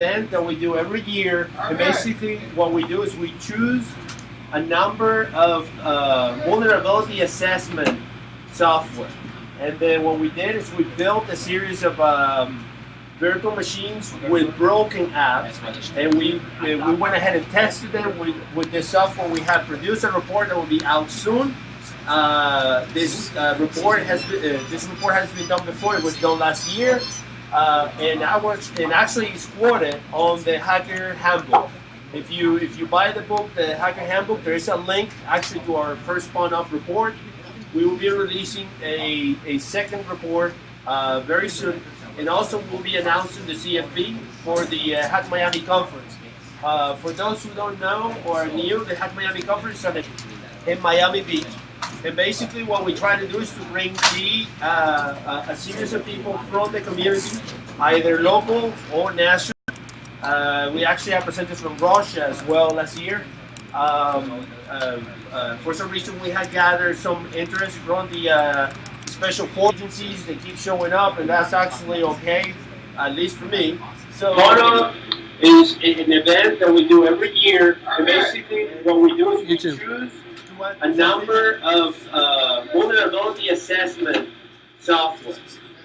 event that we do every year. And basically, what we do is we choose a number of vulnerability assessment software. And then what we did is we built a series of virtual machines with broken apps, and we went ahead and tested them with this software. We have produced a report that will be out soon. This report has been done before. It was done last year, and actually it's quoted on the Hacker Handbook. If you buy the book, the Hacker Handbook, there is a link actually to our first spun-off report. We will be releasing a second report very soon, and also we'll be announcing the CFP for the Hack Miami conference. For those who don't know or are new, the Hack Miami conference is in Miami Beach. And basically what we try to do is to bring a series of people from the community, either local or national. We actually have presenters from Russia as well last year. For some reason we had gathered some interest from the special force agencies. They keep showing up, and that's actually okay, at least for me. So Bono is an event that we do every year, and basically what we do is we choose a number of vulnerability assessment software.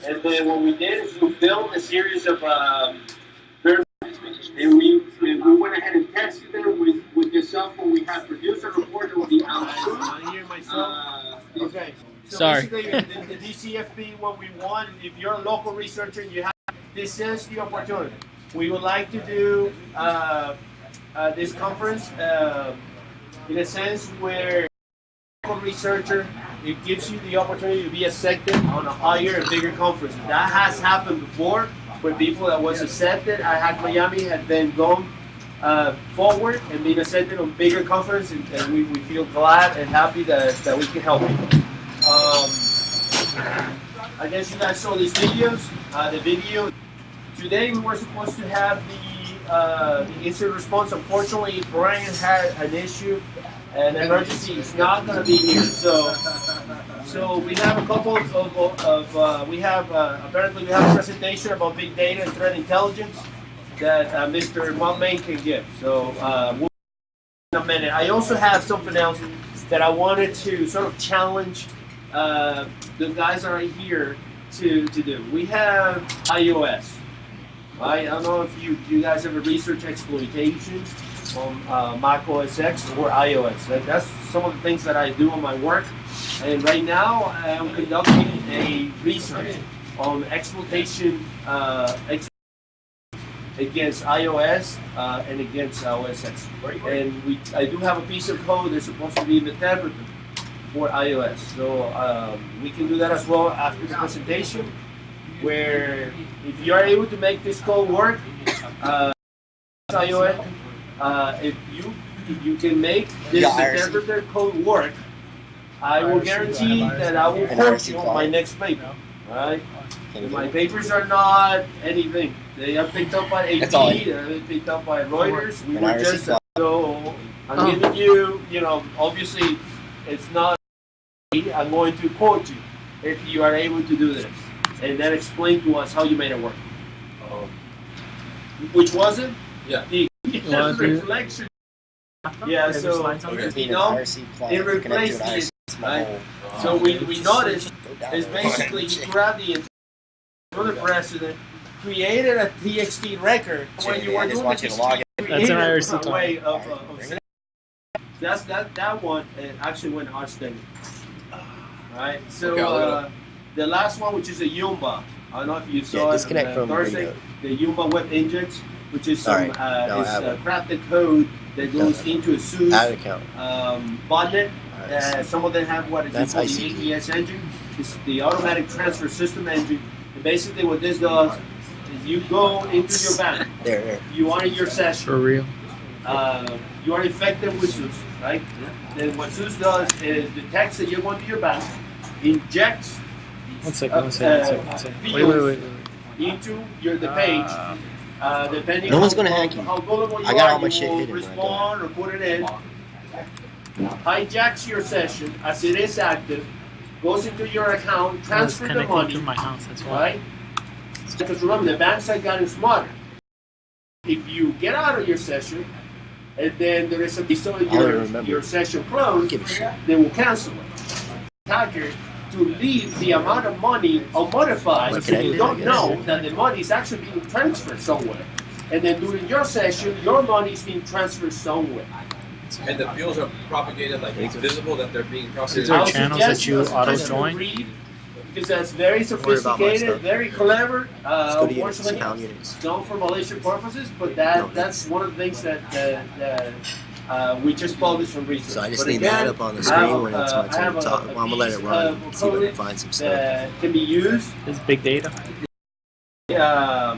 And then what we did is we built a series of and we went ahead and tested them with this software. We have produced a report that will be out soon. I hear myself. Okay. So Sorry. Basically, the DCFP, what we want, if you're a local researcher and you have, this is the opportunity. We would like to do this conference in a sense where local researcher, it gives you the opportunity to be accepted on a higher and bigger conference. That has happened before with people that was accepted at Hack Miami had then gone forward and been accepted on bigger conferences, and we feel glad and happy that we can help people. I guess you guys saw these videos. The video today we were supposed to have the incident response. Unfortunately, Brian had an issue, an emergency. It's not going to be here. So we have a couple of we have apparently we have a presentation about big data and threat intelligence that Mr. Malmain can give. So we'll in a minute. I also have something else that I wanted to sort of challenge the guys that are here to do. We have iOS. I don't know if you guys ever research exploitation on Mac OS X or iOS. That's some of the things that I do on my work. And right now I'm conducting a research on exploitation against iOS and against OS X. And I do have a piece of code that's supposed to be in the interpreter for iOS. So we can do that as well after the presentation, where if you are able to make this code work, iOS, if you can make this interpreter code work, I will guarantee that I will quote you on my next paper. Right? My papers are not anything. They are picked up by AP, they're picked up by Reuters. We were just so I'm giving you, obviously it's not. I'm going to quote you if you are able to do this, and then explain to us how you made it work. Which was it? Yeah. The reflection. Yeah. So it replaced the. Right? So we noticed is basically he grabbed the other president, created a TXT record when you were doing the That's an IRC way of that's that one actually went hard-studied. Right. So the last one, which is a Yumba. I don't know if you saw it on Thursday. The Yumba Web Engines, which is some crafted code that goes into a SUSE botnet. Some of them have what is called the ATS engine. It's the automatic transfer system engine. And basically what this does is you go into your bank. You are in your session. For real. You are infected with SUSE, right? Then what SUSE does is detects that you're going to your bank, injects one second. Wait. into the page. Depending no one's gonna hack you. How gullible you I got are, all my you shit will hidden. respond or put it in. Hijacks your session as it is active, goes into your account, transfers the money. To my house, that's why. Right? Because remember, the banks are getting smarter. If you get out of your session, and then there is a so your session closed, they will cancel it. Attacker to leave the amount of money unmodified, so you don't know that the money is actually being transferred somewhere. And then during your session, your money is being transferred somewhere. And the fields are propagated, like it's visible that they're being propagated. Is there channels that you auto join? Because that's very sophisticated, very clever. Unfortunately, units. known for malicious purposes, but that's one of the things that we just published from research. So I just but need again, that up on the screen when it's my turn to talk. I'm gonna let it run. See if I can find some stuff. That can be used. It's big data. There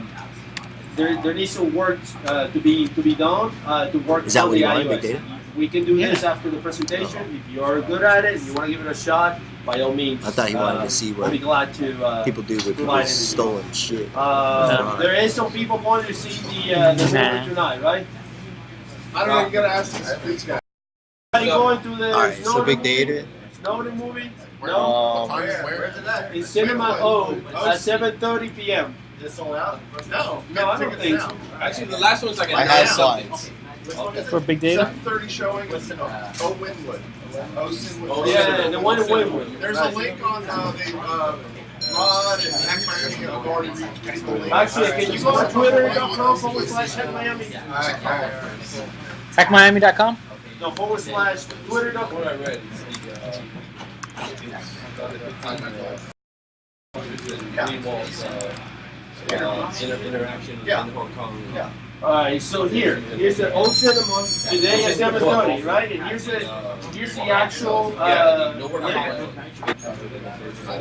needs some work to be done to work Is that on what the you want, iOS. big data? We can do this after the presentation. If you're good at it and you want to give it a shot, by all means. I thought you wanted to see I'll what be glad to. people do with provide people's it. stolen shit. There is some people wanting to see the movie tonight, right? I don't know. You gotta ask these guys. Anybody going to the Alright, so Snowden big movie? data. Snowden movie? No. Where's it at? In Cinema O at 7:30 p.m. Is it sold out? No. No, I don't think so. Actually, the last one's like I have slides. For big data? 7:30 showing with Winwood. Yeah, the one in Winwood. There's a link on Rod and Hack Miami have already reached people. Actually, can you go to twitter.com/HackMiami? HackMiami.com? No, /Twitter.com. what I read. Interaction in Hong Kong. Yeah. Alright, so here's the old cinema today at 7:30, right? And here's the actual.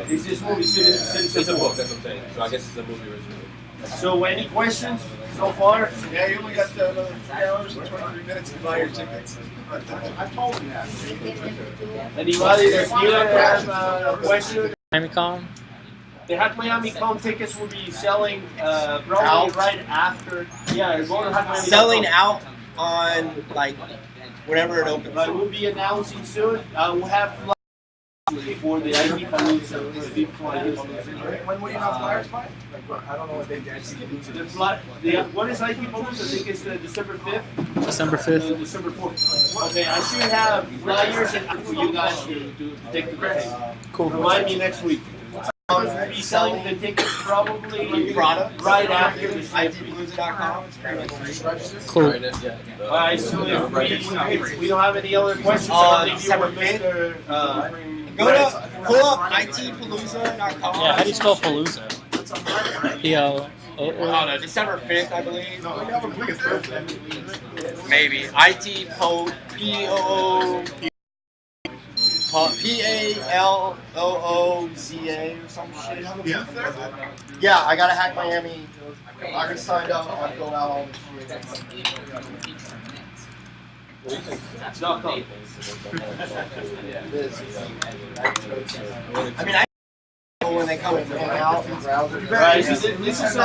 Is this movie It's a Citizen book, that's what I'm saying. So I guess it's a movie originally. So any questions so far? Yeah, you only got another 3 hours and 23 minutes to buy your tickets. I told him that. Anybody that's here have a question? MiamiCon? The Hack Miami Con tickets will be selling probably right after. Yeah, go to Hack Miami. Selling out on like whenever it opens. Right, we'll be announcing soon. We'll have for the IT Palooza. When will you have flyers by? I don't know what they did. What is IT Palooza? I think it's December 5th. December 5th. December 4th. Okay, I should have flyers for you guys to take the test. Cool. Remind me next week. We'll be selling the tickets probably Product right after the itblues.com. Cool. Alright, so if we don't have any other questions, I'll leave you with Mr. Go to pull up itpalooza.com. Yeah, how do you spell Palooza? P-L-O-O? Oh no, December 5th, I believe. Maybe. P-A-L-O-O-Z-A or some shit. Yeah, I got a Hack Miami. I already signed up. I'll go out all the I mean, I when they come and hang out and browse. Right, this is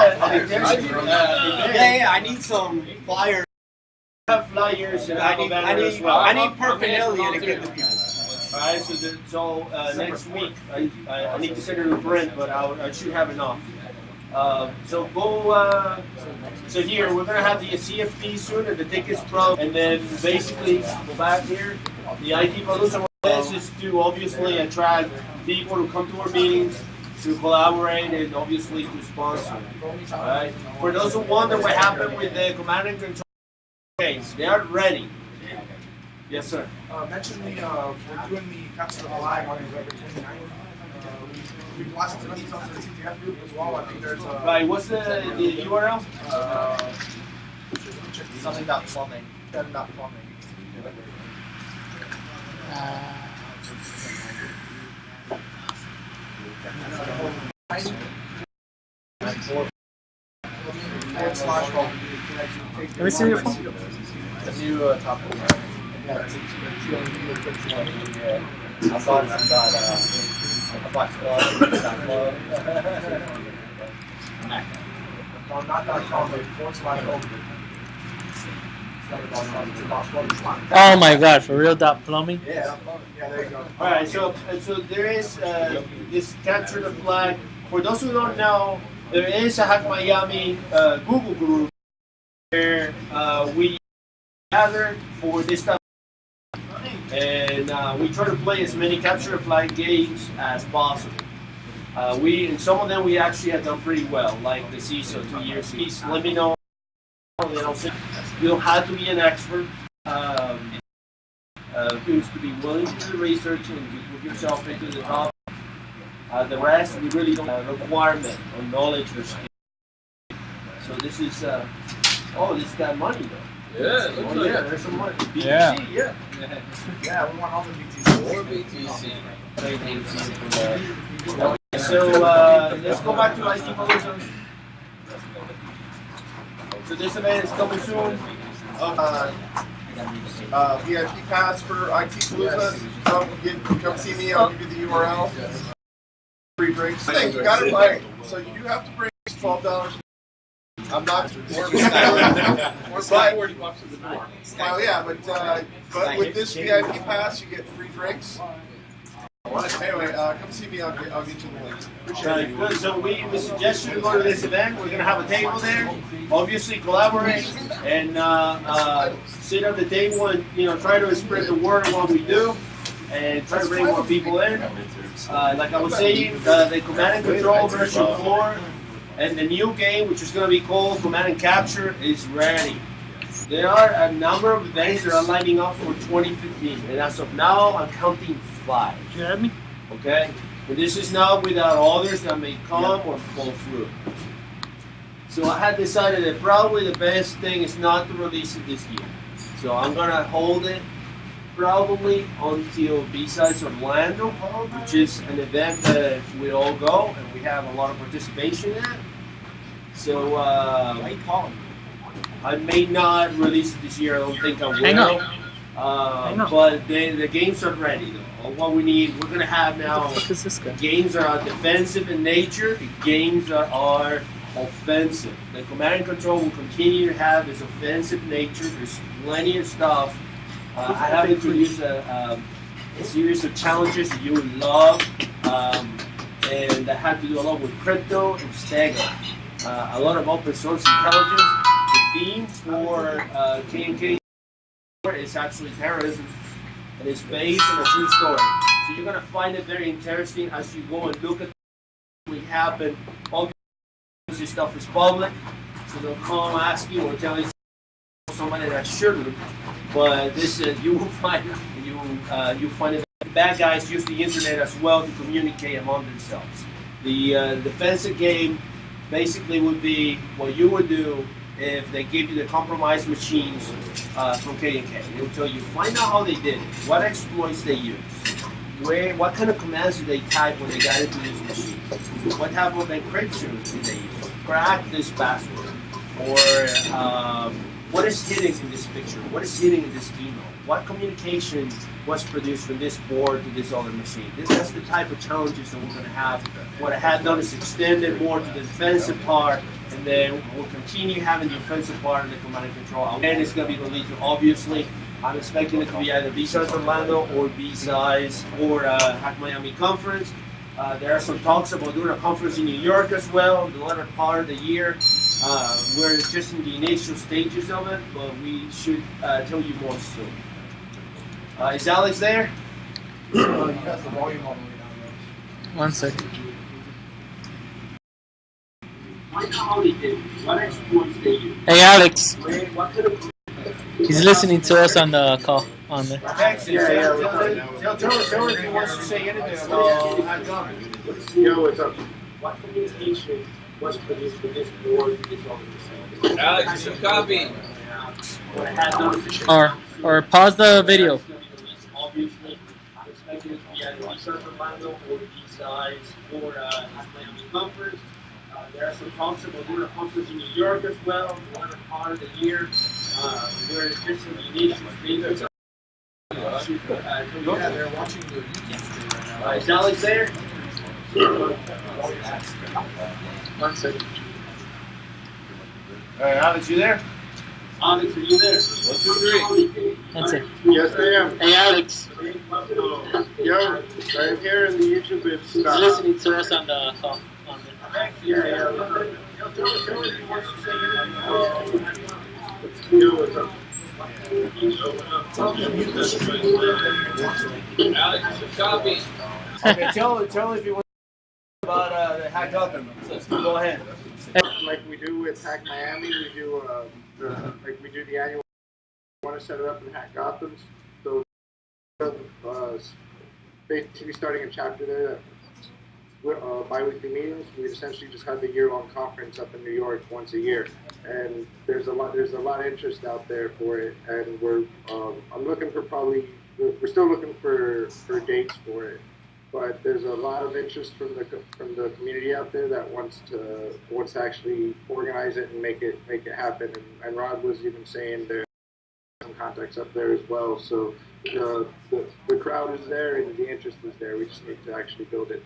Yeah, I need some flyers. flyers and I need paraphernalia to give the people. Alright, so next week I need to send it to Brent, but I should have enough. So so here we're gonna have the CFP soon and the tickets pro, and then basically go back here. The IT Palooza is to obviously attract people to come to our meetings, to collaborate, and obviously to sponsor. Alright, for those who wonder what happened with the command and control case, they are ready. Yes, sir. Mention we're doing the Council of Live on November 29th. We watched the stuff to the CTF group as well. I think there's Right, what's the URL? Something about plumbing. Not plumbing. Let me see your phone. The new top one. I bought Oh my god, for real dot plumbing? yeah, there you go. Alright, so there is this capture the flag. For those who don't know, there is a Hack Miami Google group where we gather for this stuff, and we try to play as many capture the flag games as possible. And some of them we actually have done pretty well, like the CISO 2 years. Please let me know. You don't have to be an expert. Who's to be willing to do the research and put yourself into the top. The rest, we really don't have a requirement or knowledge or skill. So this is, this got money though. Yeah, it looks like yeah, it. there's some money. BTC, Yeah. Yeah, we want all the BTC. More BTC. So let's go back to IT Palooza. So this event is coming soon. VIP pass for IT Palooza. Come see me. I'll give you the URL. Free drinks. I think you got it right. So you do have to bring $12. I'm not. Or buy $40 at the door. Well, yeah, but with this VIP pass, you get free drinks. Anyway, come see me. I'll get you the link. Good. So we suggest you to go to this event. We're gonna have a table there. Obviously, collaborate and sit at the table and try to spread the word of what we do and try to bring more people in. Like I was saying, the Command and Control version 4 and the new game, which is gonna be called Command and Capture, is ready. There are a number of events that are lining up for 2015, and as of now, I'm counting 5. You heard me? Okay? But this is not without others that may come or fall through. So I had decided that probably the best thing is not to release it this year. So I'm gonna hold it probably until B-Sides Orlando, which is an event that we all go and we have a lot of participation in. So I may not release it this year. I don't think I will. Hang on. But the games are ready though. What we need, we're gonna have now. What the fuck is this guy? Games that are defensive in nature. The games that are offensive. The Command and Control will continue to have this offensive nature. There's plenty of stuff. I have introduced a series of challenges that you would love, and that have to do a lot with crypto and Stego. A lot of open source intelligence. The theme for K&K is actually terrorism, and it's based on a true story. So you're gonna find it very interesting as you go and look at what happened. Obviously, this stuff is public, so they'll come ask you or tell you somebody that shouldn't. But this you will find you find it. Bad guys use the internet as well to communicate among themselves. The defensive game basically would be what you would do if they give you the compromised machines from K&K. They'll tell you, find out how they did it, what exploits they use, what kind of commands did they type when they got into this machine, what type of encryption did they use, crack this password, or what is hidden in this picture, what is hidden in this email, what communication was produced from this board to this other machine. That's the type of challenges that we're going to have. What I had done is extend it more to the defensive part, and then we'll continue having the offensive part of the Command and Control. And it's going to be released, obviously. I'm expecting it to be either B-Sides Orlando or B-Sides or Hack Miami Conference. There are some talks about doing a conference in New York as well, the latter part of the year. We're just in the initial stages of it, but we should tell you more soon. Is Alex there? You got the volume all the way down there. 1 second. Hey Alex, he's listening to us on the call on there. Tell her if he wants to say anything about Hack Conference. Yo, what's up? What communication was produced for this board to this organization? Alex, you should copy. What I had done is Or pause the video. obviously, I'm expecting it to be either B-Sides Orlando or B-Sides or Miami Conference. There are some talks about doing a conference in New York as well, the latter part of the year. We're just in the initial stages. Yeah, they're watching the YouTube stream right now. Is Alex there? 1 second. All right, Alex, you there? Alex, are you there? 1, 2, 3. That's it. Yes, I am. Hey Alex, Yo, I'm here in the YouTube. It's he's listening to us on the call on there. Okay, tell if you want about the Hack Gotham. Go ahead. Like we do with Hack Miami, we do the annual. Want to set it up in Hack Gotham, so basically starting a chapter there. Bi-weekly meetings. We essentially just have the year-long conference up in New York once a year, and there's a lot of interest out there for it. And I'm looking for we're still looking for dates for it, but there's a lot of interest from the community out there that wants to actually organize it and make it happen. And Rod was even saying there are some contacts up there as well. So the crowd is there and the interest is there. We just need to actually build it.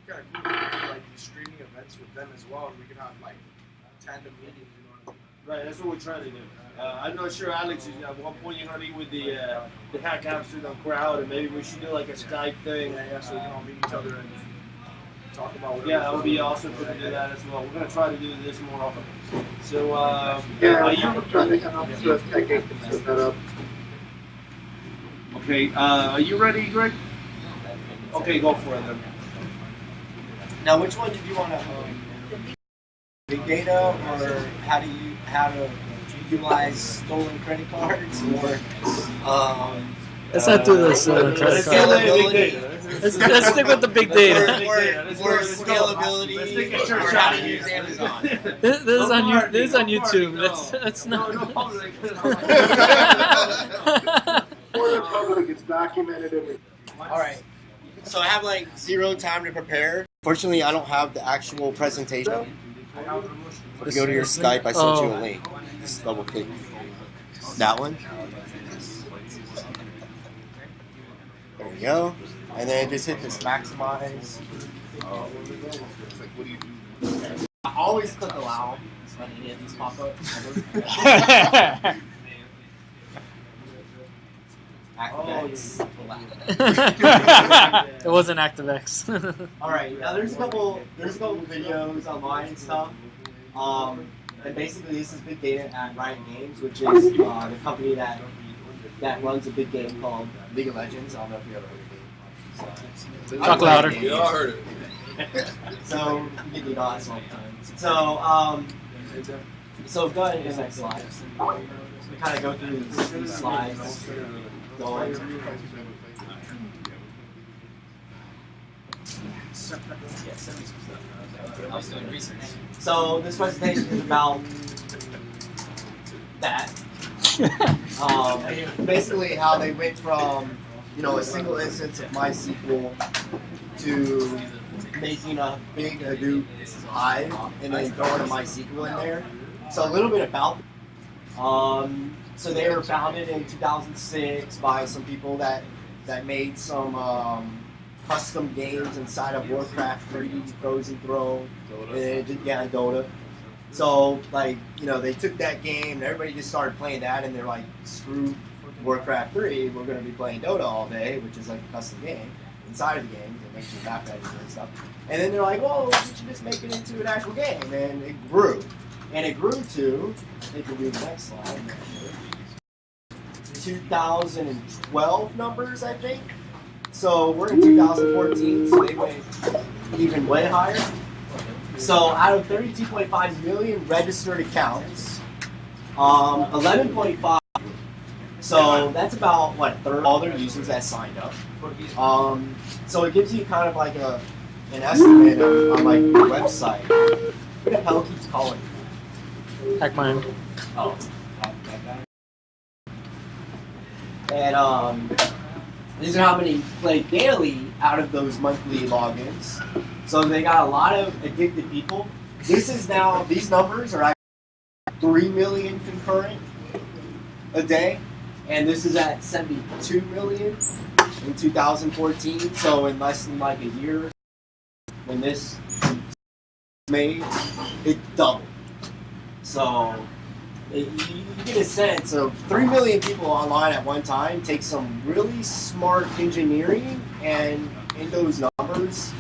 Kind of cool, like streaming events with them as well, and we can have like tandem meetings. You know what I mean? Right, that's what we're trying to do. I'm not sure, Alex, at one point you're going to be with the Hack Amsterdam crowd, and maybe we should do like a Skype thing. Yeah, so we can all meet each other and talk about whatever. Yeah, that would be awesome to do that as well. We're going to try to do this more often. So, I'm trying to help the tech agents set that up. Okay, are you ready, Greg? Okay, go for it then. Now, which one did you want to big data, or how to utilize stolen credit cards, or Let's not do this. Let's get big data. Let's stick with the big data. or scalability, or how to use Amazon? This is on YouTube. Let's not. For the public, it's documented in All right. So I have like zero time to prepare. Fortunately, I don't have the actual presentation. If you go to your Skype, I sent you a link. Just double click that one. There you go. And then just hit this maximize. I always click allow when any of these pop up. ActiveX. It wasn't ActiveX. All right. Now there's a couple videos online and stuff. And basically this is big data at Riot Games, which is the company that runs a big game called League of Legends. I don't know if you ever heard of it. Talk louder. We all heard it. So you get the odds all the time. So go ahead and the next slide. We kind of go through these slides. Going. So this presentation is about that. Basically, how they went from a single instance of MySQL to making a big Hadoop hive and then throwing a MySQL in there. So a little bit about. So they were founded in 2006 by some people that made some custom games inside of Warcraft 3, Frozen Throne, and Dota. So they took that game and everybody just started playing that, and they're like, screw Warcraft 3, we're going to be playing Dota all day, which is like a custom game inside of the game. It makes you map editor and stuff. And then they're like, well, we should just make it into an actual game, and it grew. And it grew to, I think we'll do the next slide. 2012 numbers, I think. So we're in 2014, so they went even way higher. So out of 32.5 million registered accounts, 11.5. So that's about what, a third of all their users that signed up. So it gives you kind of like an estimate on like your website. Who the hell keeps calling? Hack mine. Oh, that guy. And these are how many play daily out of those monthly logins. So they got a lot of addicted people. This is now, these numbers are actually 3 million concurrent a day. And this is at 72 million in 2014. So in less than like a year, when this was made, it doubled. So you get a sense of 3 million people online at one time takes some really smart engineering, and in those numbers,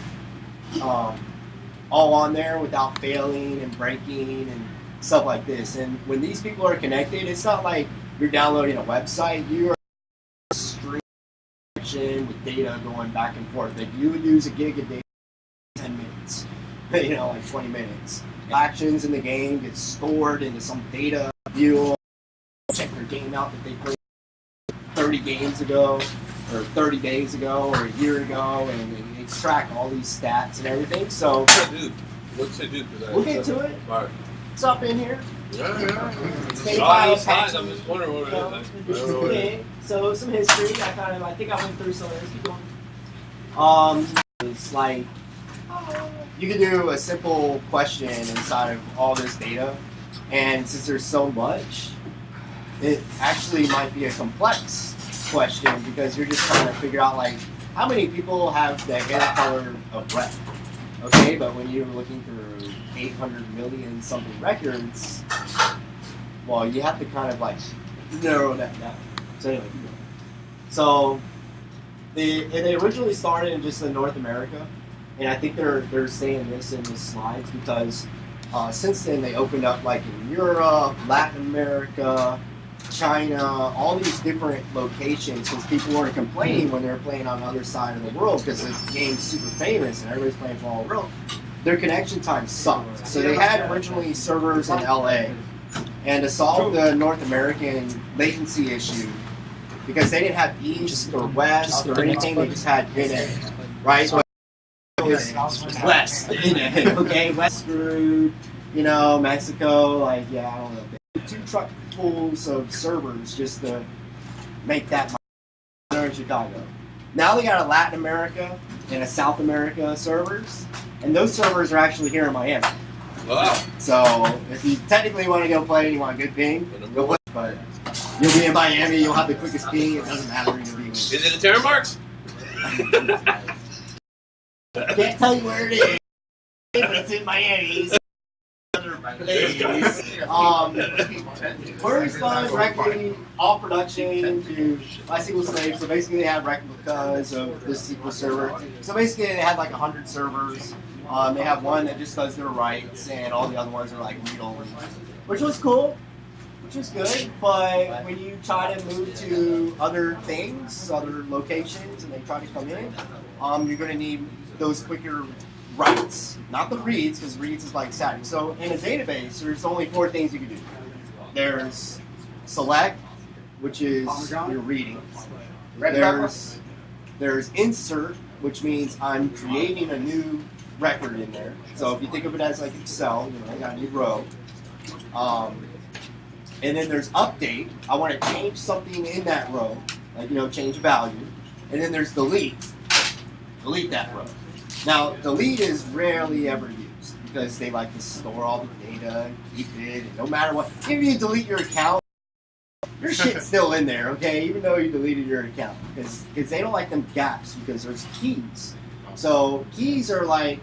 all on there without failing and breaking, and stuff like this. And when these people are connected, it's not like you're downloading a website. You are streaming with data going back and forth. Like you would use a gig of data in 10 minutes, like 20 minutes. Actions in the game get stored into some data view. Check their game out that they played 30 games ago, or 30 days ago, or a year ago, and extract all these stats and everything. So What's it do? we'll get to it. All right. It's up in here. I'm just wondering what it is. I don't know what it is. So some history. I think I went through some of this. Keep going. It's like you can do a simple question inside of all this data, and since there's so much, it actually might be a complex question because you're just trying to figure out like how many people have the hair color of red. Okay, but when you're looking through 800 million something records, well, you have to kind of like narrow that down. So anyway, keep going. So they originally started in just in North America, and I think they're saying this in the slides because since then they opened up like in Europe, Latin America, China, all these different locations because people weren't complaining when they were playing on the other side of the world because the game's super famous and everybody's playing for all the world. Their connection time sucked. So they had originally servers in LA, and to solve the North American latency issue, because they didn't have East or West or anything, they just had NA, right? So it was West, NA, okay? West screwed, Mexico, like, yeah, I don't know. 2 truckfuls of servers just to make that money in Chicago. Now they got a Latin America and a South America servers, and those servers are actually here in Miami. Wow. So if you technically want to go play and you want a good ping, go play. But you'll be in Miami, you'll have the quickest ping. It doesn't matter where you'll be. Is it a Terramark? I can't tell you where it is, but it's in Miami. We're respawning directly all production to MySQL slaves. So basically, they have replicas of this SQL server. So basically, they have like 100 servers. They have one that just does their writes, and all the other ones are like read only, which was cool, which is good. But when you try to move to other things, other locations, and they try to come in, you're going to need those quicker writes, not the reads, because reads is like static. So in a database, there's only 4 things you can do. There's select, which is your reading. There's insert, which means I'm creating a new record in there. So if you think of it as like Excel, I got a new row. And then there's update. I want to change something in that row, like change value. And then there's delete. Delete that row. Now, delete is rarely ever used because they like to store all the data and keep it, and no matter what. If you delete your account, your shit's still in there, okay? Even though you deleted your account, because they don't like them gaps because there's keys. So keys are like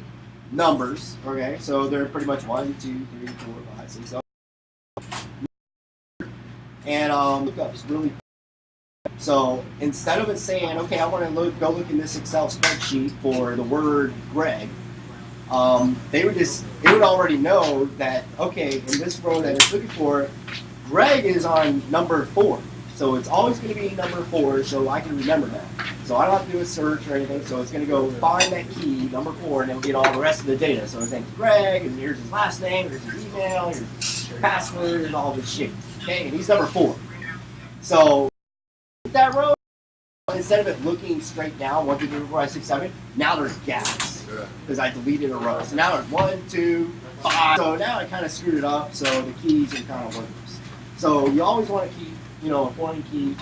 numbers, okay? So they're pretty much 1, 2, 3, 4, 5, 6, 7. And lookups really. So instead of it saying, okay, I want to go look in this Excel spreadsheet for the word Greg, it would already know that, okay, in this row that it's looking for, Greg is on number 4. So it's always going to be number 4, so I can remember that. So I don't have to do a search or anything, so it's going to go find that key, number 4, and it'll get all the rest of the data. So his name's Greg, and here's his last name, here's his email, here's his password, and all this shit. Okay, and he's number 4. So that row, instead of it looking straight down 1, 2, 3, 4, 5, 6, 7, now there's gaps because I deleted a row. So now there's 1, 2, 5. So now I kind of screwed it up. So the keys are kind of worthless. So you always want to keep a foreign key,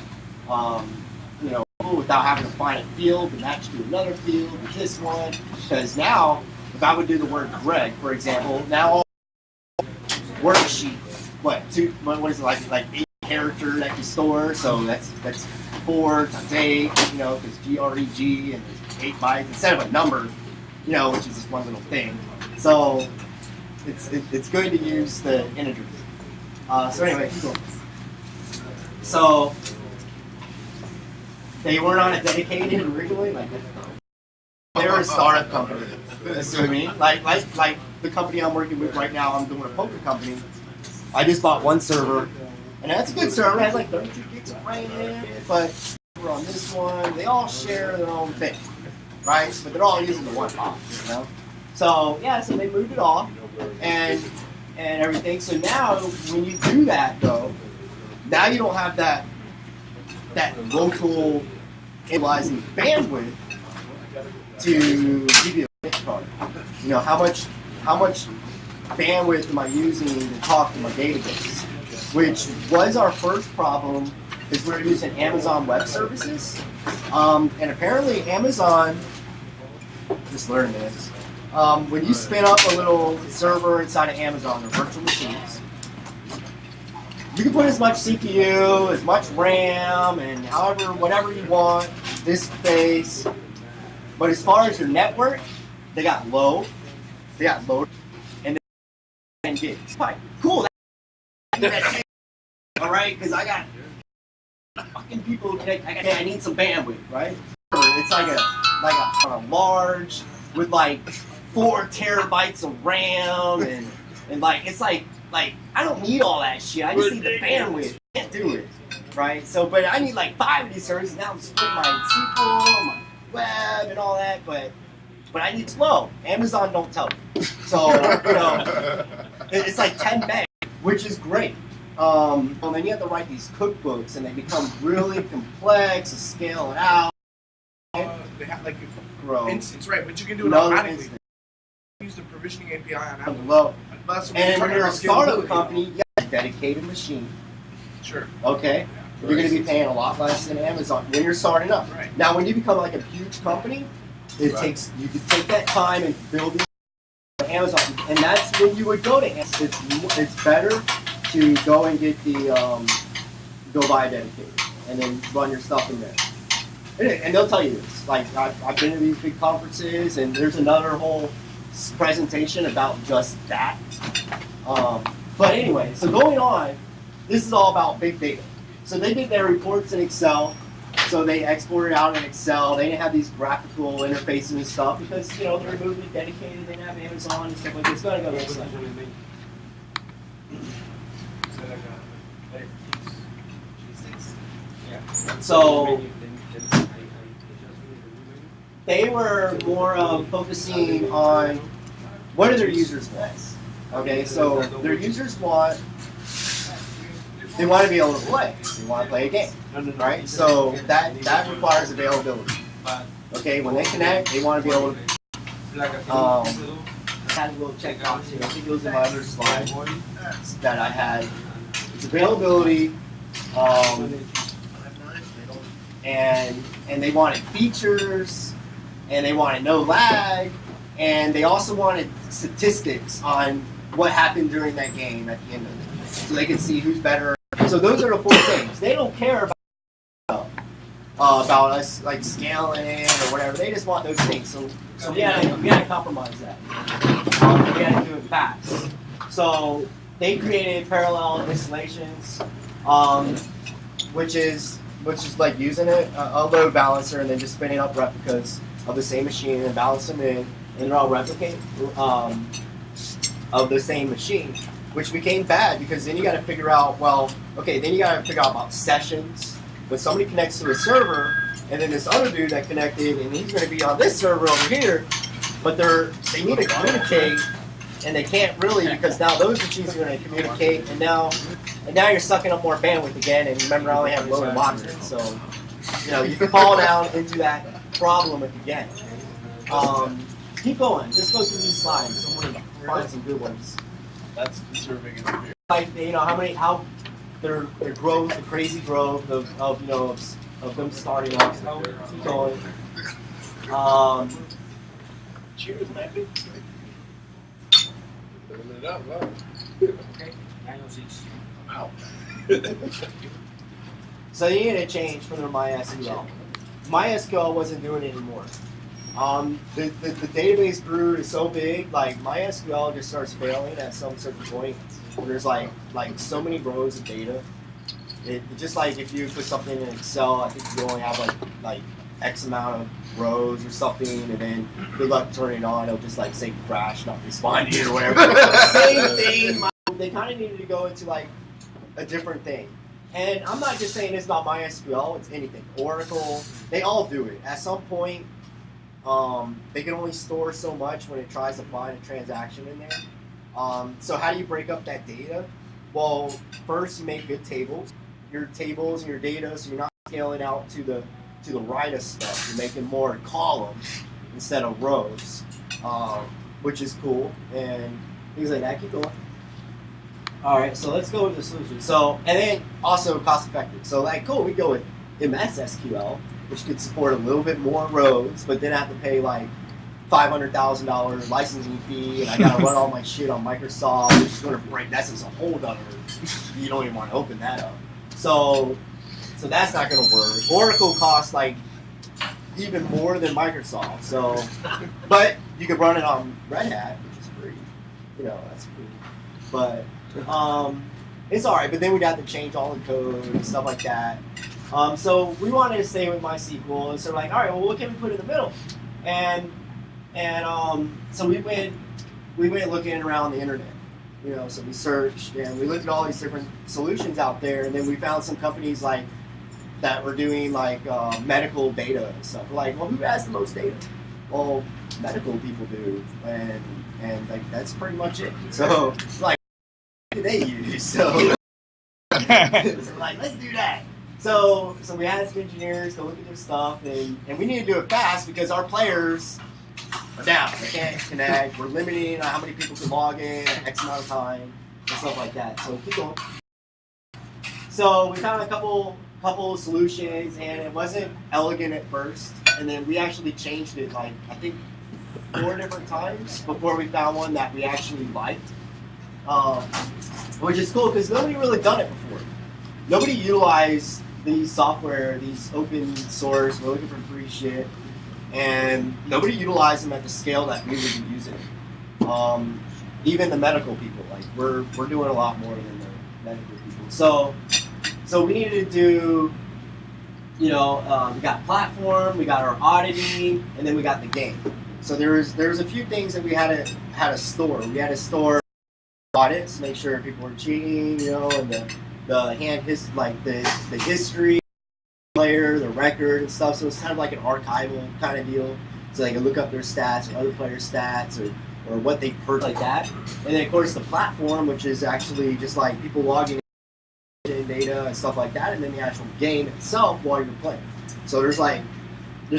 without having to find a field to match to another field with this one. Because now, if I would do the word Greg, for example, now all worksheet, what is it like 8 character that you store? So that's 4 times 8, because GREG and there's 8 bytes instead of a number, which is just one little thing. So it's good to use the integers. So anyway, keep going. So they weren't on a dedicated originally, they were a startup company. That's what I mean. Like the company I'm working with right now, I'm doing a poker company. I just bought one server, and that's a good server. It has like 32 gigs of RAM, but we're on this one. They all share their own thing, right? But they're all using the one box, you know. So yeah, so they moved it off, and everything. So now when you do that though, now you don't have that local utilizing bandwidth to give you a card. You know, how much bandwidth am I using to talk to my database? Which was our first problem, is we're using Amazon Web Services. And apparently Amazon, just learned this, when you spin up a little server inside of Amazon, or virtual machines, you can put as much CPU, as much RAM, and however, whatever you want, disk space. But as far as your network, they got low, and 10 gigs. Fine, cool. All right, because I got fucking people who connect. I need some bandwidth, right? It's like a large with like 4 terabytes of RAM, and like it's like I don't need all that shit. I just need the bandwidth. I can't do it, right? So, but I need like 5 of these servers. Now I'm splitting my SQL, my web, and all that. But I need slow. Amazon don't tell me. So you know, it's like 10 meg, which is great. And then you have to write these cookbooks, and they become really complex to scale it out. They have like Grow. instance, right? But you can do it Another automatically. instance. Use the provisioning API on Apple. Low. That's what And we're when you're a talking about startup scalability. company, you have a dedicated machine. Sure. Okay? You're going to be paying a lot less than Amazon when you're starting up. Right. Now, when you become like a huge company, you can take that time and build it on Amazon. And that's when you would go to Amazon. It's better to go and get the, go buy a dedicated and then run your stuff in there. And they'll tell you this. Like, I've been to these big conferences, and there's another whole presentation about just that. But anyway, so going on, this is all about big data. So they did their reports in Excel. So they exported out in Excel. They didn't have these graphical interfaces and stuff because, you know, they removed it dedicated. They didn't have Amazon and stuff like this. Gotta go to Excel. So they were more focusing on what do their users want. Okay, so their users they want to be able to play. They want to play a game, right? So that requires availability. Okay, when they connect, they want to be able to. Had a little checkbox here. I think it was in my other slide that I had. It's availability, and they wanted features, and they wanted no lag, and they also wanted statistics on what happened during that game at the end of it, so they can see who's better. So those are the 4 things. They don't care about us like scaling or whatever. They just want those things. So we gotta compromise that. We gotta do it fast. So they created parallel installations, which is like using a load balancer and then just spinning up replicas of the same machine and balance them in, and they're all replicate of the same machine, which became bad because then you got to figure out, then you got to figure out about sessions. When somebody connects to a server, and then this other dude that connected, and he's going to be on this server over here, but they need to communicate, and they can't really because now those machines are going to communicate, and now you're sucking up more bandwidth again. And remember, I only have loaded boxes, so you know you can fall down into that problem again. Keep going. Just go through these slides. Someone find some good ones. That's deserving of fear. Like how their growth, the crazy growth of them starting off. Keep going. Cheers, man. Filling it up, wow. I'm out. So they needed a change from their MySQL. MySQL wasn't doing it anymore. The database brood is so big, like MySQL just starts failing at some certain point. Where there's like so many rows of data. It just like if you put something in Excel, I think you only have like X amount of rows or something, and then good luck turning it on, it'll just like say crash, not respond to you or whatever. Same thing. they kind of needed to go into like a different thing. And I'm not just saying it's about MySQL, it's anything. Oracle, they all do it. At some point, they can only store so much when it tries to find a transaction in there. So how do you break up that data? Well, first you make good tables. Your tables and your data, so you're not scaling out to the right of stuff. You're making more columns instead of rows, which is cool. And things like that. Keep going. All right, so let's go with the solution. So, and then also cost effective. So like, cool, we go with MS SQL, which could support a little bit more rows, but then I have to pay like $500,000 licensing fee, and I gotta run all my shit on Microsoft, which is gonna break. That's just a whole other. You don't even want to open that up. So that's not gonna work. Oracle costs like even more than Microsoft. So, but you could run it on Red Hat, which is free. You know, that's free. But it's all right. But then we'd have to change all the code and stuff like that. So we wanted to stay with MySQL, and so we're like, all right, well, what can we put in the middle? And so we went looking around the internet. You know, so we searched and we looked at all these different solutions out there, and then we found some companies like that were doing like medical data and stuff. We're like, well, who has the most data? Well, medical people do, and like that's pretty much it. So like, what do they use? So like, let's do that. So we had some engineers go look at their stuff, and we need to do it fast because our players are down. They can't connect. We're limiting how many people can log in at X amount of time and stuff like that. So keep going. So we found a couple solutions, and it wasn't elegant at first, and then we actually changed it like I think 4 different times before we found one that we actually liked, which is cool because nobody really done it before. Nobody utilized these software, these open source. We're looking for free shit, and nobody utilized them at the scale that we would be using. Even the medical people, like we're doing a lot more than the medical people. So we needed to do, you know, we got platform, we got our auditing, and then we got the game. So there's a few things that we had to store. We had to store audits, make sure people were cheating, you know, and the history player, the record and stuff. So it's kind of like an archival kind of deal. So they can look up their stats or other players' stats or what they've heard like that. And then of course the platform, which is actually just like people logging in data and stuff like that, and then the actual game itself while you're playing. So there's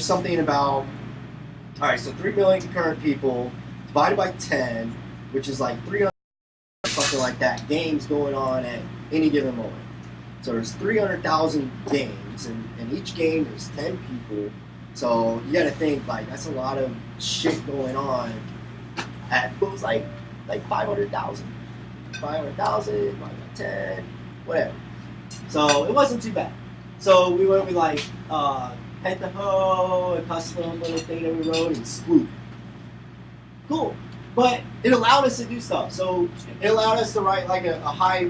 something about, all right, so 3 million concurrent people divided by 10, which is like 300, something like that, games going on at any given moment. So there's 300,000 games, and each game there's 10 people. So you got to think like that's a lot of shit going on. It was like 500,000, 500,000, 10, whatever. So it wasn't too bad. So we went with like Pentaho, a custom little thing that we wrote, and Sploot. Cool, but it allowed us to do stuff. So it allowed us to write like a high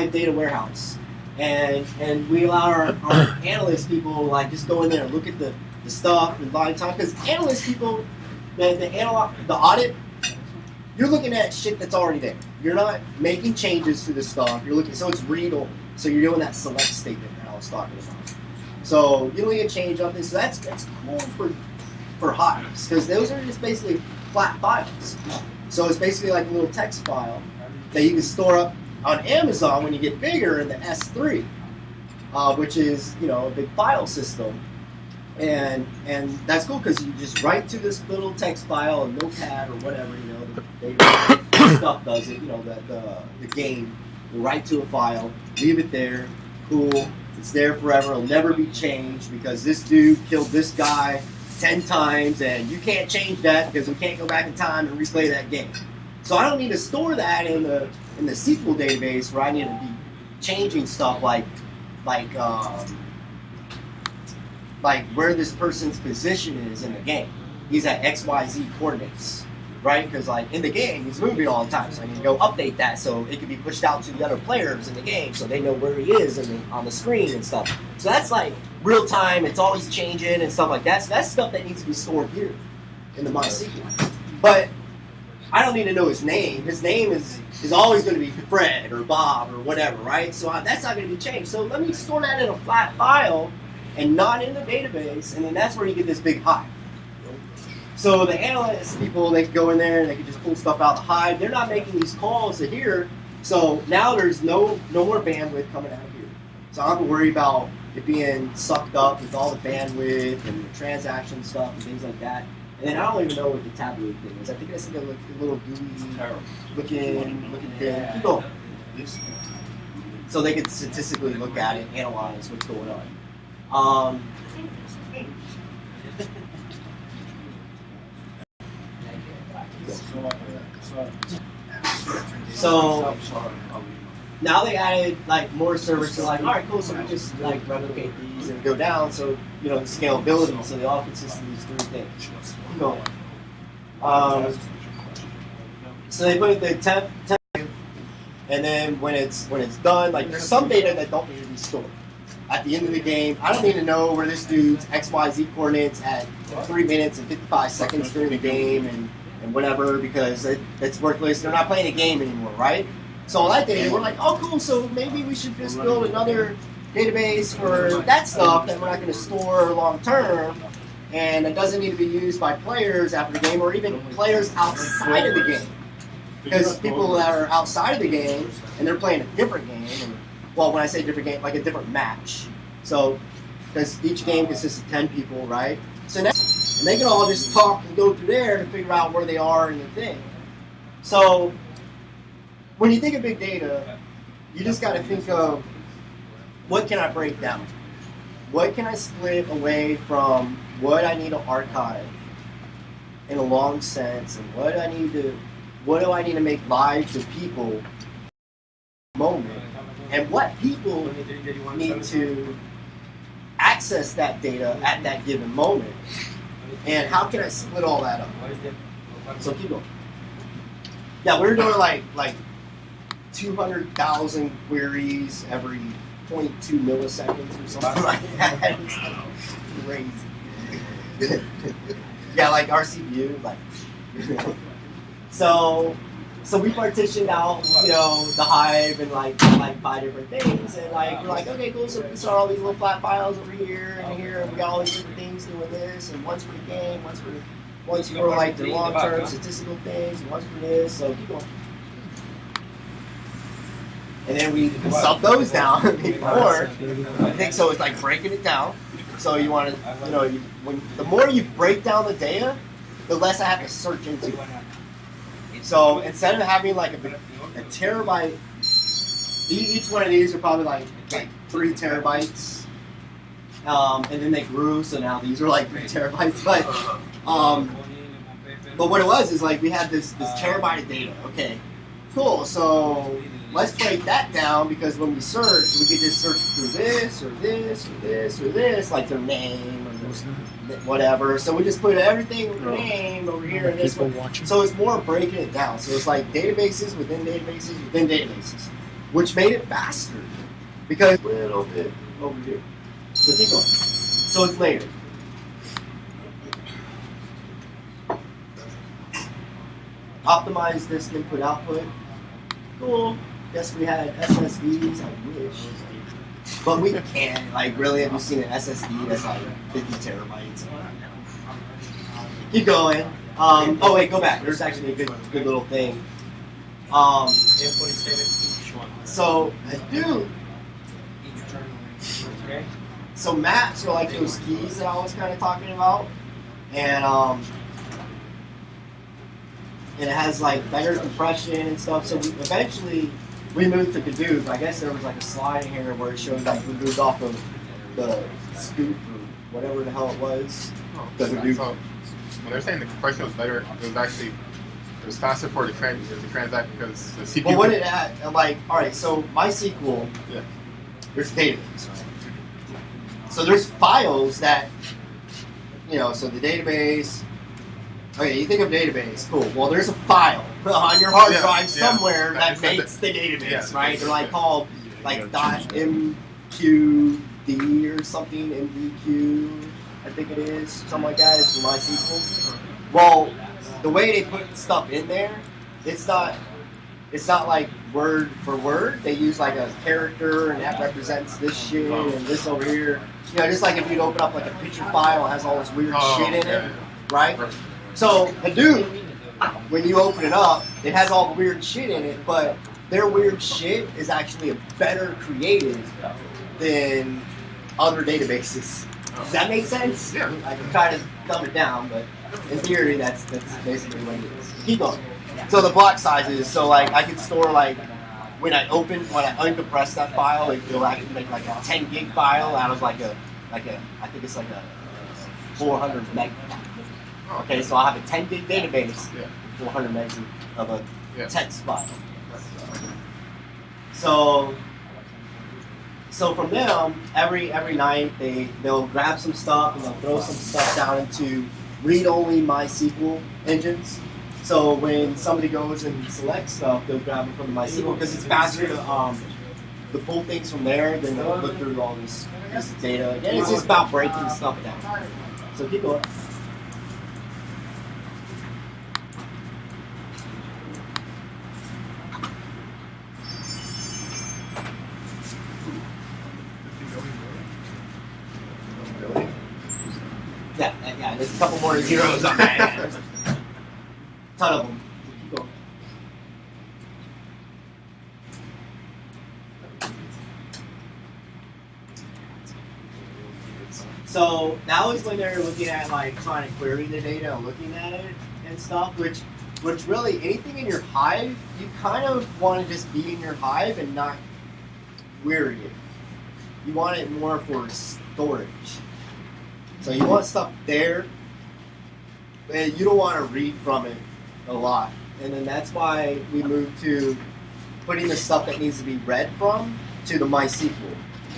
data warehouse, and we allow our analyst people to like just go in there and look at the stuff and buy time, because analyst people, the audit, you're looking at shit that's already there. You're not making changes to the stuff. You're looking, so it's readable. So you're doing that select statement that I was talking about. So you don't need to change up this. So that's cool for hives, because those are just basically flat files. So it's basically like a little text file that you can store up on Amazon when you get bigger in the S3, which is, you know, a big file system. And that's cool because you just write to this little text file, a notepad or whatever, you know, the stuff does it, you know, the game. You write to a file, leave it there, cool, it's there forever, it'll never be changed because this dude killed this guy 10 times and you can't change that because we can't go back in time and replay that game. So I don't need to store that in the SQL database where I need to be changing stuff like where this person's position is in the game. He's at XYZ coordinates, right? Because like in the game, he's moving all the time. So I need to go update that so it can be pushed out to the other players in the game so they know where he is on the screen and stuff. So that's like real time. It's always changing and stuff like that. So that's stuff that needs to be stored here in the MySQL. But I don't need to know his name. His name is always going to be Fred or Bob or whatever, right? So that's not going to be changed. So let me store that in a flat file and not in the database, and then that's where you get this big hive. So the analysts, people, they can go in there and they can just pull stuff out of the hive. They're not making these calls to here. So now there's no more bandwidth coming out of here. So I don't have to worry about it being sucked up with all the bandwidth and the transaction stuff and things like that. And then I don't even know what the tabloid thing is. I think that's like a little gooey looking thing. Keep going. So they could statistically look at it, analyze what's going on. So now they added like more servers to like, all right, cool. So we just like replicate these and go down. So the scalability. So they all consist of these three things. Keep going. So they put the temp, and then when it's done, like there's some data that don't need to be stored. At the end of the game, I don't need to know where this dude's XYZ coordinates at 3 minutes and 55 seconds during the game and whatever, because it's worthless. They're not playing a game anymore, right? So all that data, we're like, oh cool, so maybe we should just build another database for that stuff that we're not going to store long term, and it doesn't need to be used by players after the game or even players outside of the game. Because people that are outside of the game and they're playing a different game, well, when I say different game, like a different match. So, because each game consists of 10 people, right? So now, and they can all just talk and go through there to figure out where they are in the thing. So, when you think of big data, you just got to think of what can I break down? What can I split away from what I need to archive in a long sense, and what do I need to make live to people moment, and what people need to access that data at that given moment, and how can I split all that up? So keep going. Yeah, we're doing like 200,000 queries every 0.2 milliseconds or something like that. It's crazy. Yeah, like our CPU, like. So we partitioned out, the hive and like 5 different things, and like we're like, okay, cool. So we saw all these little flat files over here and here, and we got all these different things doing this, and one's for the game, one's for like the long-term statistical things, and one's for this. So keep going. And then we sub those down before. I think so. It's like breaking it down. So you want to, the more you break down the data, the less I have to search into it. So instead of having like a terabyte, each one of these are probably like 3 terabytes, and then they grew, so now these are like 3 terabytes. But what it was is like we had this terabyte of data. Okay, cool. So let's break that down, because when we search, we could just search through this or this or this or this, like their name or whatever. So we just put everything with their name over here and this one. So it's more breaking it down. So it's like databases within databases within databases, which made it faster because a little bit over here. So keep going. So it's layered. Optimize this input output. Cool. Guess we had SSDs. I wish. But we can't. Like, really, have you seen an SSD that's like 50 terabytes? Keep going. Oh, wait, go back. There's actually a good little thing. So, dude. So maps are like those keys that I was kind of talking about. And it has like better compression and stuff. So eventually we moved to Hadoop. I guess there was like a slide in here where it showed like we moved off of the Scoop or whatever the hell it was. The Hadoop. So when they're saying the compression was better, it was faster for the transact because the CPU. Well, what it had, like, all right, so MySQL, there's database, right? So there's files that, so the database. Okay, you think of database, cool. Well, there's a file on your hard drive somewhere that makes the database, right? They're like called like .mqd or something, MDQ, I think it is, something like that. It's for MySQL. Well, the way they put stuff in there, it's not like word for word. They use like a character, and that represents this shit and this over here. You know, just like if you'd open up like a picture file, it has all this weird shit in it, right? So Hadoop, when you open it up, it has all the weird shit in it, but their weird shit is actually a better creative than other databases. Does that make sense? Yeah. I can try to dumb it down, but in theory, that's basically what it is. Keep going. So the block sizes, so like I can store like, when I uncompress that file, it'll actually make like a 10 gig file out of like a I think it's like a 400 meg. Okay, so I have a 10 gig database, 400 megs of a text file. So from them, every night they'll grab some stuff and they'll throw some stuff down into read-only MySQL engines. So when somebody goes and selects stuff, they'll grab it from the MySQL because it's faster to pull things from there than to look through all this data. Again, it's just about breaking stuff down. So keep going. Yeah, there's a couple more zeros on that. There's a ton of them. Keep going. So now is when they're looking at like trying to query the data and looking at it and stuff, which really anything in your Hive, you kind of want to just be in your Hive and not query it. You want it more for storage. So you want stuff there, and you don't want to read from it a lot. And then that's why we moved to putting the stuff that needs to be read from to the MySQL.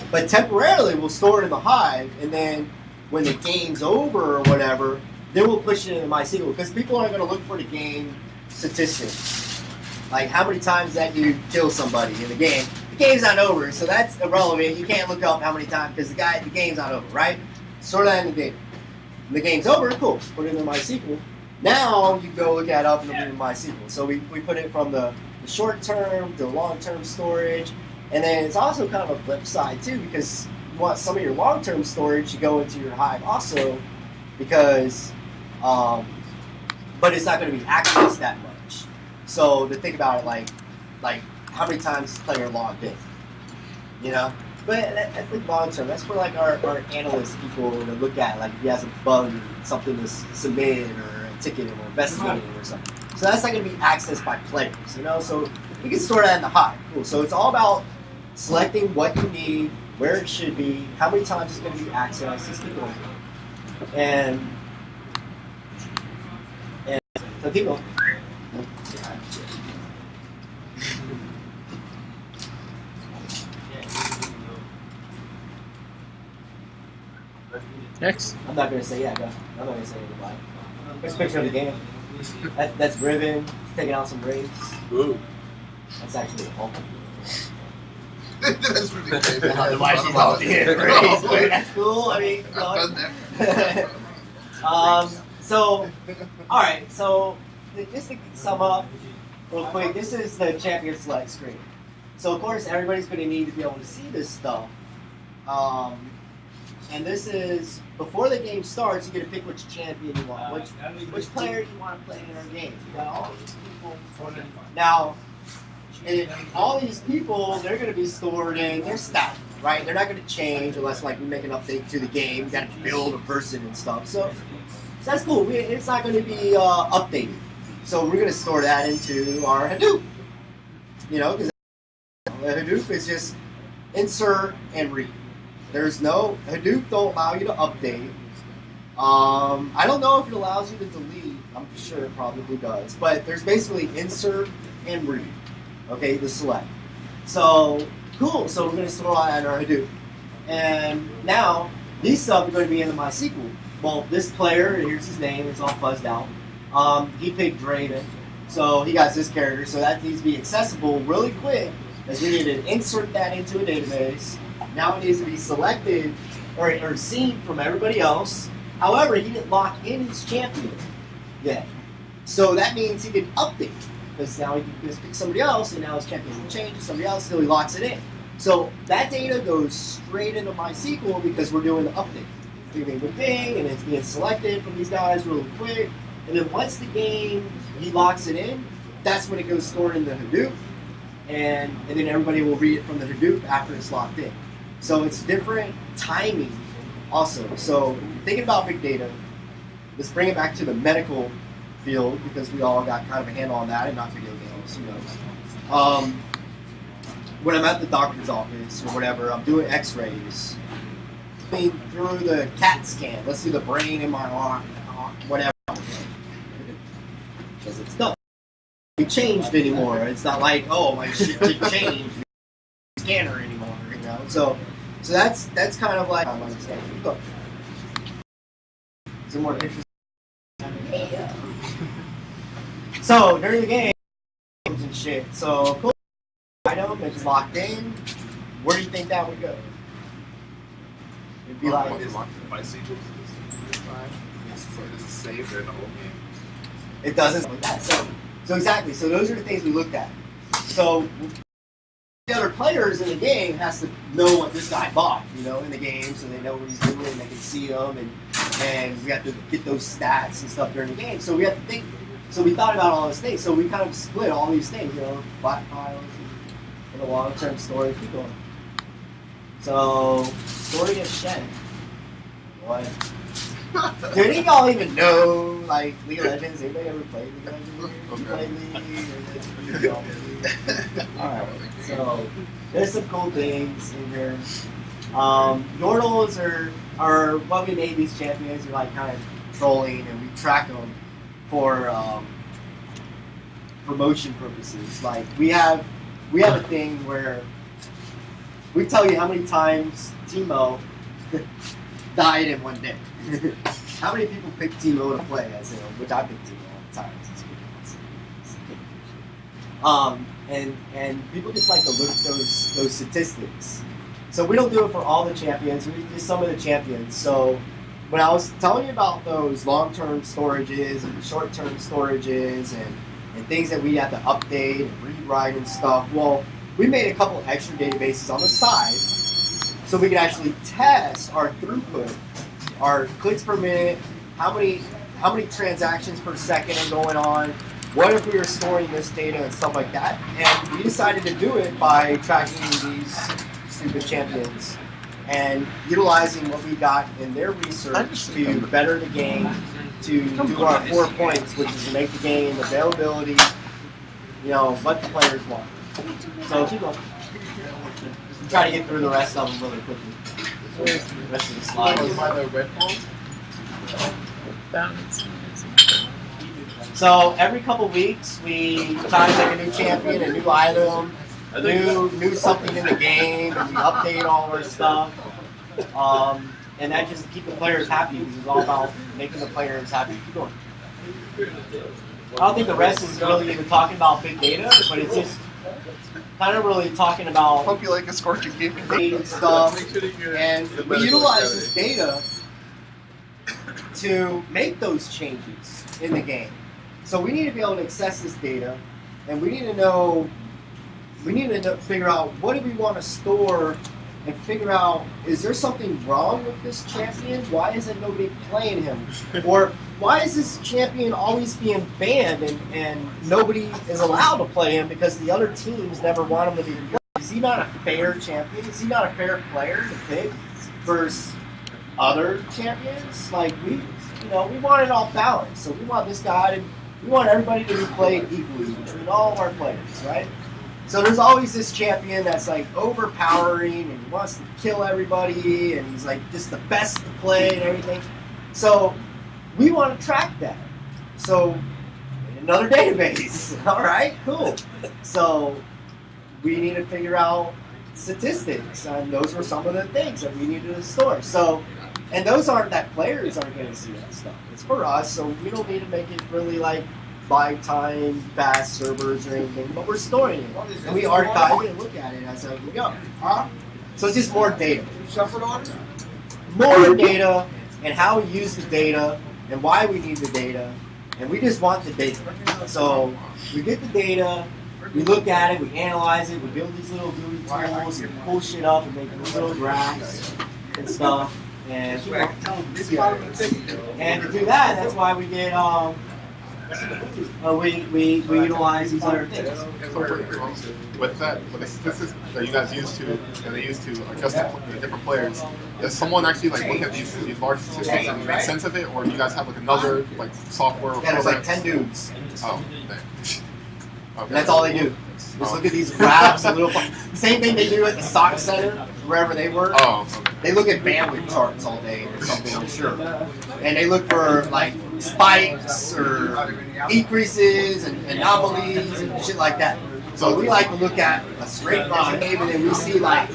But temporarily, we'll store it in the Hive, and then when the game's over or whatever, then we'll push it into MySQL. Because people aren't going to look for the game statistics. Like, how many times that you kill somebody in the game. The game's not over, so that's irrelevant. You can't look up how many times, because the game's not over, right? Store that in the game. When the game's over, cool. Put it in MySQL. Now you go look at it up and it'll be in MySQL. So we put it from the short-term to long-term storage. And then it's also kind of a flip side too, because you want some of your long-term storage to go into your Hive also, because, but it's not going to be accessed that much. So to think about it, like how many times this player logged in, you know? But that's like long-term. That's for like our analyst people to look at, like if he has a bug, something to submit, or a ticket, or investigate, or something. So that's not going to be accessed by players, you know? So you can store that in the Hive. Cool. So it's all about selecting what you need, where it should be, how many times it's going to be accessed, just keep going. And so keep going. Next. I'm not going to say, go. I'm not going to say goodbye. Here's a picture of the game. That's Riven. He's taking out some raids. Ooh. That's actually a Hulk. That's really good. Why she's all in. That's cool. I mean, I've done that. So, all right. So, just to sum up real quick, this is the champion select screen. So, of course, everybody's going to need to be able to see this stuff. And this is, before the game starts, you get to pick which champion you want, which player you want to play in our game. You got all these people. Now, all these people, they're going to be stored in their stat, right? They're not going to change unless like we make an update to the game. You got to build a person and stuff. So that's cool. It's not going to be updated. So we're going to store that into our Hadoop. You know, because Hadoop is just insert and read. There's no, Hadoop don't allow you to update. I don't know if it allows you to delete. I'm sure it probably does. But there's basically insert and read. Okay, the select. So, cool. So we're going to store that in our Hadoop. And now, these stuff are going to be in the MySQL. Well, this player, here's his name. It's all fuzzed out. He picked Draven. So he got this character. So that needs to be accessible really quick, as we need to insert that into a database. Now it needs to be selected or seen from everybody else. However, he didn't lock in his champion yet. So that means he can update, because now he can just pick somebody else, and now his champion will change to somebody else, so he locks it in. So that data goes straight into MySQL because we're doing the update. Everything with Bing, and it's being selected from these guys really quick. And then once the game, he locks it in, that's when it goes stored in the Hadoop, and then everybody will read it from the Hadoop after it's locked in. So it's different timing also. So thinking about big data, let's bring it back to the medical field, because we all got kind of a handle on that and not video games, you know. When I'm at the doctor's office or whatever, I'm doing x-rays. Through the CAT scan, let's see the brain in my arm, whatever. Because it's not changed anymore. It's not like, oh, my shit didn't change the scanner anymore, you know. So that's kind of like I'm understanding. Look. Some more interesting. Yeah. So during the game and shit. So cool item, it's locked in. Where do you think that would go? It'd be like MySQL is saved in the whole game. It doesn't like that. So exactly. So those are the things we looked at. So the other players in the game has to know what this guy bought, you know, in the game, so they know what he's doing, and they can see him, and we have to get those stats and stuff during the game. So we have to think. So we thought about all those things. So we kind of split all these things, you know, flat files and a long-term storage. Keep going. So story gets shed. What? Do any of y'all even know, like, League of Legends? Anybody ever played League of Legends? You play League? Alright, so there's some cool things in here. Yordles are what we made these champions. We're like kind of trolling, and we track them for promotion purposes. Like we have a thing where we tell you how many times Teemo died in one day. How many people pick Teemo to play as him? Which I pick Teemo all the time. And people just like to look at those statistics. So we don't do it for all the champions. We do some of the champions. So when I was telling you about those long-term storages and short-term storages and things that we have to update and rewrite and stuff, well, we made a couple extra databases on the side so we could actually test our throughput, our clicks per minute, how many transactions per second are going on, what if we were storing this data and stuff like that. And we decided to do it by tracking these stupid champions and utilizing what we got in their research to better the game, to do our 4 points, which is to make the game availability, you know, what the players want. So keep going. Try to get through the rest of them really quickly. The rest of the slides. So every couple weeks we try to make a new champion, a new item, new something in the game, and we update all our stuff. And that just keeps the players happy, because it's all about making the players happy. Keep going. I don't think the rest is really even talking about big data, but it's just kind of really talking about Hope you like a scorching game stuff. And we utilize this data to make those changes in the game. So we need to be able to access this data, and we need to figure out what do we want to store, and figure out, is there something wrong with this champion? Why isn't nobody playing him? Or why is this champion always being banned and nobody is allowed to play him because the other teams never want him to be played? Is he not a fair champion? Is he not a fair player to pick versus other champions? Like we want it all balanced. So we want this guy we want everybody to be played equally between all of our players, right? So there's always this champion that's like overpowering and he wants to kill everybody and he's like just the best to play and everything. So we want to track that. So another database. All right, cool. So we need to figure out statistics, and those were some of the things that we needed to store. So, and those aren't that players aren't going to see that stuff. It's for us, so we don't need to make it really like live time, fast servers or anything, but we're storing it. And we archive it and look at it as we go. So it's just more data. More data, and how we use the data, and why we need the data, and we just want the data. So we get the data, we look at it, we analyze it, we build these little GUI tools, and pull shit up and make little graphs and stuff. And to do that, that's why we get we utilize these other things. With that, with the statistics that you guys use to adjust the different players, does someone actually like look at these large statistics and make sense of it, or do you guys have like another like software? Yeah, there's like 10 dudes. Oh, dang. Okay. That's all they do. Just look at these graphs and little. Same thing they do at the stock center, wherever they work. Oh, okay. They look at bandwidth charts all day or something, I'm sure. And they look for like spikes or increases and anomalies and shit like that. So we like to look at a straight line, and then we see like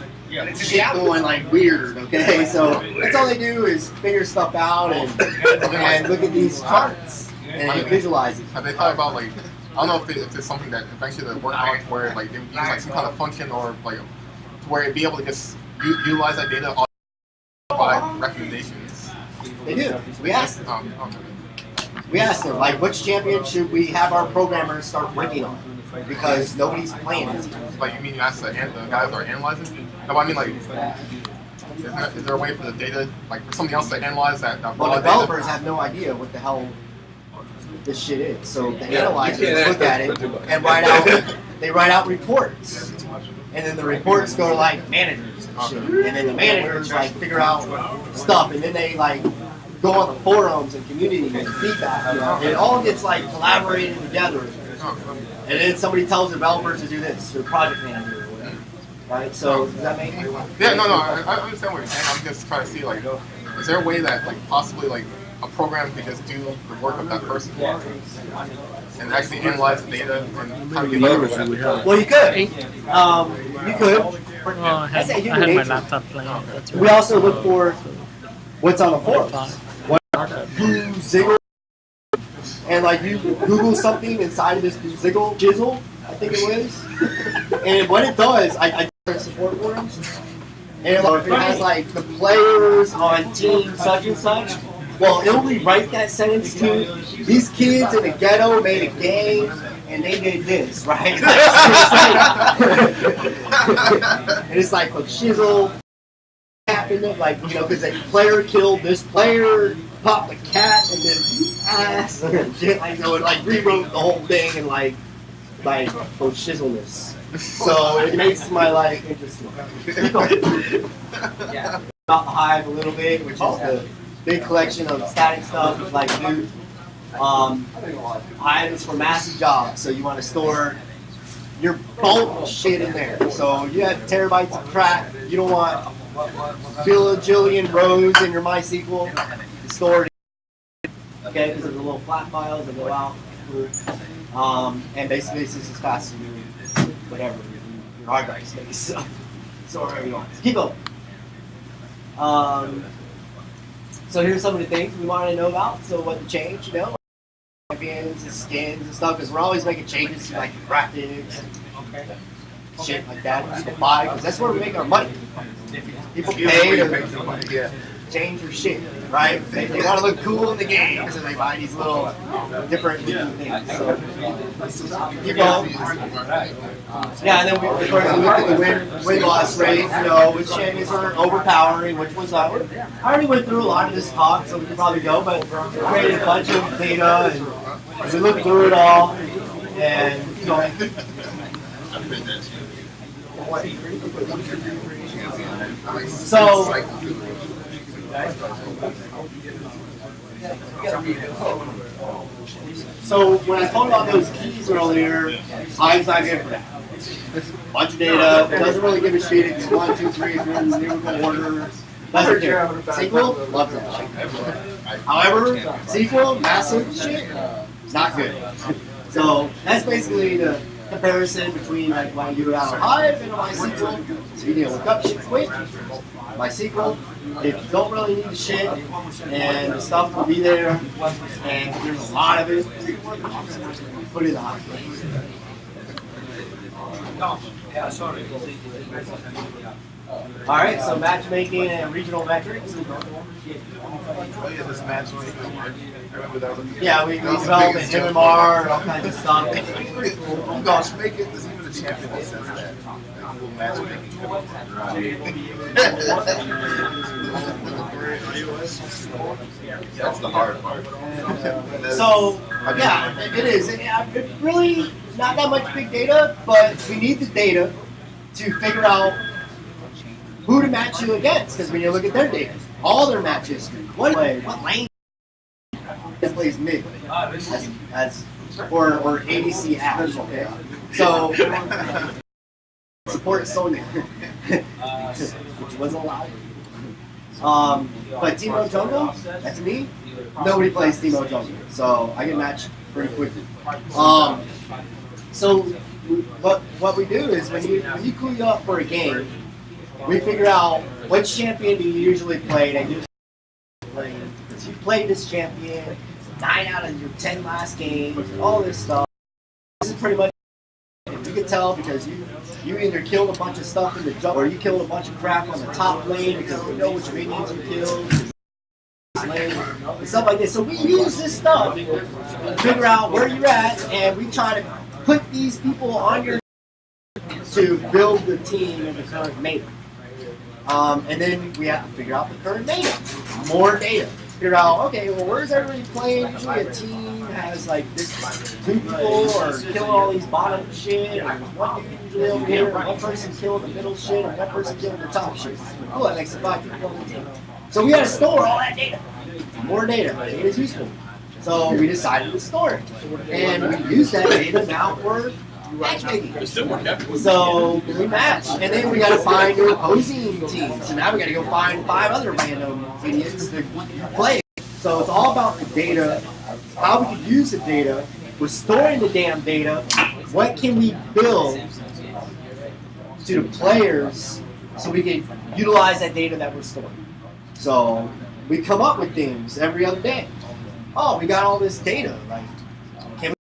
shit going like weird, okay? So that's all they do is figure stuff out and look at these charts and visualize it. Have they thought about like, I don't know if it's something that eventually they work on where like they would use like some kind of function or like to where it'd be able to just utilize that data on by recommendations. They do. We asked them. Okay. We asked them, like, which champion should we have our programmers start working on? Because nobody's playing it. Like, you mean you asked the guys that are analyzing? No, I mean, like, is there a way for the data, like, for something else to analyze that Well, developers have no idea what the hell this shit is. So the analyzers look at it and they write out reports. And then the reports go to, like, managers and shit. And then the managers, like, figure out stuff. And then they, like, go on the forums and community and feedback. You know? And it all gets, like, collaborated together. And then somebody tells the developers to do this, or project manager or whatever. Right? So, does that make sense? Yeah, no, I understand what you're saying. I'm just trying to see, like, is there a way that, like, possibly, like, a program could just do the work of that person and actually analyze the data and kind of get better? Well, you could. You could. Oh, I had my laptop playing. That's We also look for what's on the forums. What Ziggle, and like you Google something inside of this Ziggle Jizzle, I think it was, and what it does, I support forums, and if it has like the players on team such and such, well, it'll rewrite that sentence to these kids in the ghetto made a game and they did this, right? And it's like, well, shizzle happened, like, you know, because a player killed this player, popped a cat, and then ass, and shit, like, so it like rewrote the whole thing and like for shizzleness. So it makes my life interesting. Yeah. About the Hive a little bit, which is the big collection of static stuff, like loot. Hive is for massive jobs, so you want to store your bulk shit in there. So you have terabytes of crap. You don't want bajillion rows in your MySQL stored. Okay, because of the little flat files that go out. And basically, it's just as fast as your whatever your hard drive space. So whatever you want. Keep going. So here's some of the things we want to know about. So what to change, you know, champions and skins and stuff, because we're always making changes to like graphics and shit like that. People buy because that's where we make our money. People pay to change your shit, right? They want to look cool in the game, so they buy these little different things. So keep going. Yeah, and then we look at the win loss rate, you know, which champions are overpowering, which ones are. I already went through a lot of this talk, so we can probably go, but we created a bunch of data, and we looked through it all, and, you know, so when I told about those keys earlier, Hive's not good for that. A bunch of data, it doesn't really give a shit. It's 1, 2, 3, it's in numerical order. Doesn't care. SQL, loves that shit. However, SQL, massive shit, not good. So that's basically the comparison between like when you do it out of Hive and MySQL. So you need to look up shit quick. MySQL, if you don't really need the shit, and the stuff will be there, and there's a lot of it, put it in the Hive. All right, so matchmaking and regional metrics. Oh yeah, this matchmaking. I remember that was. Yeah, we developed an MMR and all kinds of stuff. It's pretty cool. Oh gosh, make it. There's even a champion that says that. Matchmaking. That's the hard part. So, yeah, it is. It's really not that much big data, but we need the data to figure out who to match you against. Because when you look at their data, all their match history, what lane plays mid, or ADC Ash, okay? So, support Sonya, which wasn't allowed. But Teemo Jungle, that's me. Nobody plays Teemo Jungle, so I get matched pretty quickly. So what we do is when you queue up for a game, we figure out which champion do you usually play. And usually play because you played this champion 9 out of your 10 last games, all this stuff. This is pretty much. You can tell because you either killed a bunch of stuff in the jungle or you killed a bunch of crap on the top lane because we know which minions you killed. And stuff like this. So we use this stuff to figure out where you're at, and we try to put these people on your to build the team in the current meta. And then we have to figure out the current meta. More data. Figure out, okay, well, where's everybody playing? Usually a team has like this 2 people or killing all these bottom shit, or one dude usually over here, or one person killing the middle shit, or one person killing the top shit. Cool, that makes a 5 people on the team. So we had to store all that data. More data. Data is useful. So we decided to store it. And we use that data now for matchmaking. So we match. And then we got to find your opposing team. So now we got to go find 5 other random idiots to play. So it's all about the data, how we can use the data. We're storing the damn data. What can we build to the players so we can utilize that data that we're storing? So we come up with things every other day. Oh, we got all this data. Like, can we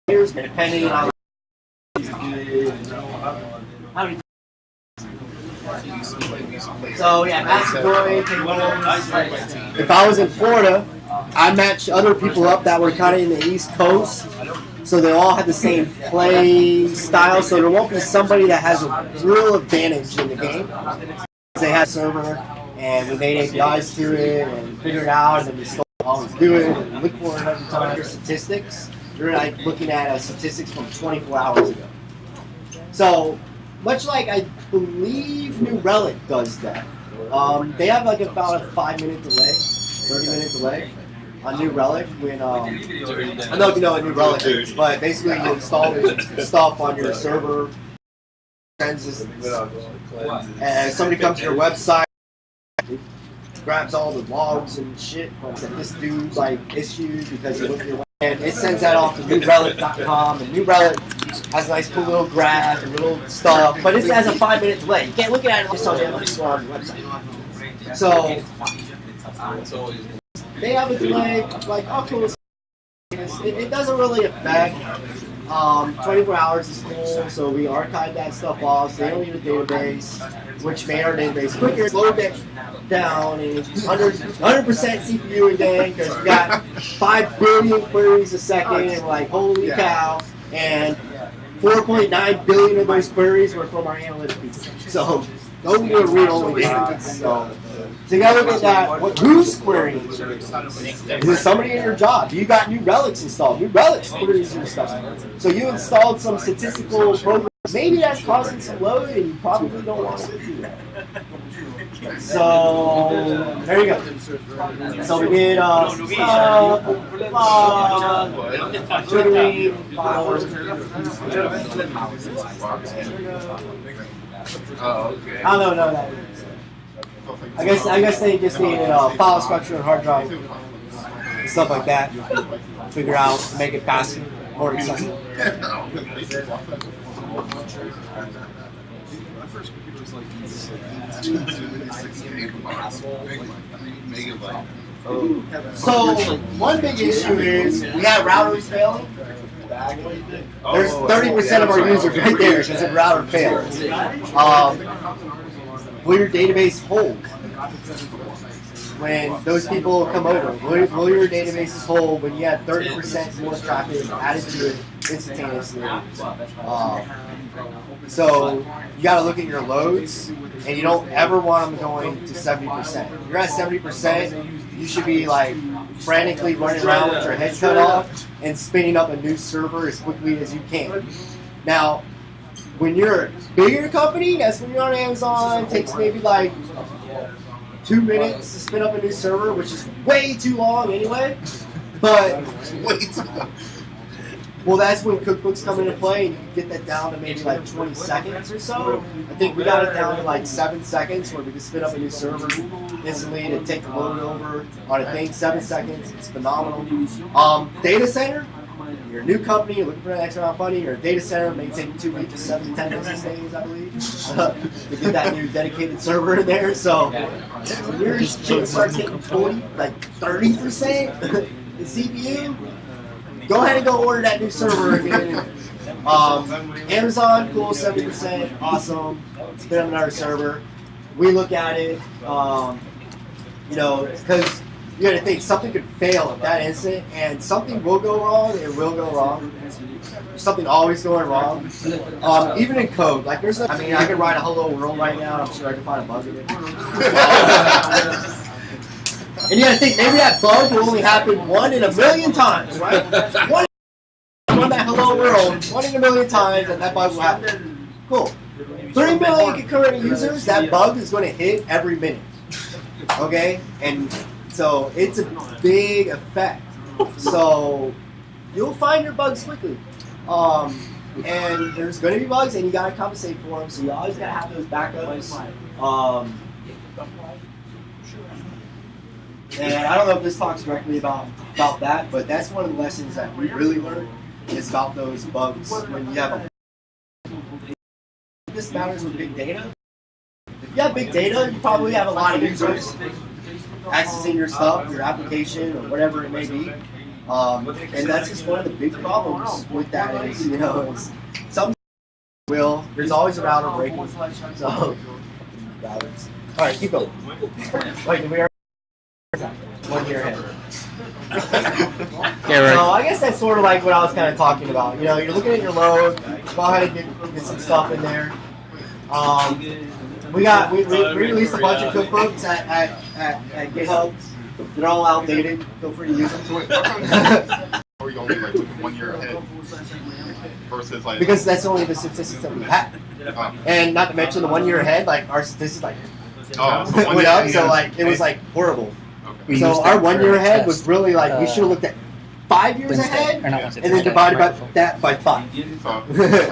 players depending on how many. So yeah, Macedonia, if I was in Florida, I match other people up that were kind of in the East Coast, so they all had the same play style. So there won't be somebody that has a real advantage in the game. They had a server, and we made APIs to it and figured it out, and then we still always do it and look for it every time. Your statistics, you're like looking at statistics from 24 hours ago. So much like I believe New Relic does that. They have like about a 5-minute delay, 30-minute delay on New Relic when I don't know if you know what New Relic is, but basically you install stuff on your server, and somebody comes to your website, grabs all the logs and shit that this dude like issued because he looked at your website, and it sends that off to newrelic.com, and New Relic has a nice cool little graph and little stuff, but it has a 5-minute delay. You can't look at it just on the website. So they have a delay, like, oh cool. It doesn't really affect 24 hours is cool, so we archive that stuff off, so they don't need a database, which made our database quicker, slowed it down, and 100% CPU a day, because we got 5 billion queries a second, and like, holy cow, and 4.9 billion of those queries were from our analytic people. So, those were read-only database. So you gotta look at that. Who's querying? Is it somebody in your job? You got New Relics installed. New Relics queries your stuff. So you installed some statistical program. Maybe that's causing some load, and you probably don't want to do that. So there you go. So we did Twittering, followers. Oh, okay. I don't know that. I guess they just needed file structure and hard drive and stuff like that. Figure out, make it faster, more accessible. So one big issue is we have routers failing. There's 30% of our users right there because the router fails. will your database hold when those people come over? Will your databases hold when you have 30% more traffic added to it instantaneously? So you got to look at your loads, and you don't ever want them going to 70%. If you're at 70%, you should be like frantically running around with your head cut off and spinning up a new server as quickly as you can. Now, when you're a bigger company, that's when you're on Amazon. It takes maybe like 2 minutes to spin up a new server, which is way too long anyway. But well, that's when cookbooks come into play, and you can get that down to maybe like 20 seconds or so. I think we got it down to like 7 seconds, where we can spin up a new server instantly to take the load over on a thing. 7 seconds, it's phenomenal. Data center. You're a new company, you're looking for an extra amount of money, you're a data center, it may take you 2 weeks, 7 to 10 business days, I believe, to get that new dedicated server in there. So when your chips start getting 40, like 30% the CPU, go ahead and go order that new server again. Amazon, cool, 70%, awesome. Spin up another server. We look at it, you know, because you got to think something could fail at that instant, and something will go wrong. It will go wrong. There's something always going wrong. Even in code, like there's, I mean, I could write a hello world right now. I'm sure I can find a bug in it. And you got to think maybe that bug will only happen 1 in a million times, right? Run that hello world 1 in a million times, and that bug will happen. Cool. 3 million concurrent users. That bug is going to hit every minute. Okay, and so it's a big effect. So you'll find your bugs quickly. And there's going to be bugs, and you got to compensate for them. So you always got to have those backups. And I don't know if this talks directly about that, but that's one of the lessons that we really learned is about those bugs when you have a. This matters with big data. If you have big data, you probably have a lot of users accessing your stuff, your application, or whatever it may be. And that's just one of the big problems with that is, you know, is some there's always a router breaking. So, routers. All right, keep going. Wait, we are 1 year ahead. Yeah, right. So I guess that's sort of like what I was kind of talking about. You know, you're looking at your load, go ahead and get some stuff in there. We released a bunch of cookbooks at GitHub. They're all outdated. Feel free to use them. Or you only like looking 1 year ahead versus like because that's only the statistics that we have. And not to mention the 1 year ahead, like our statistics like went up, so like it was like horrible. Okay. So our 1 year ahead was really like we should have looked at 5 years ahead and then divided that by 5. I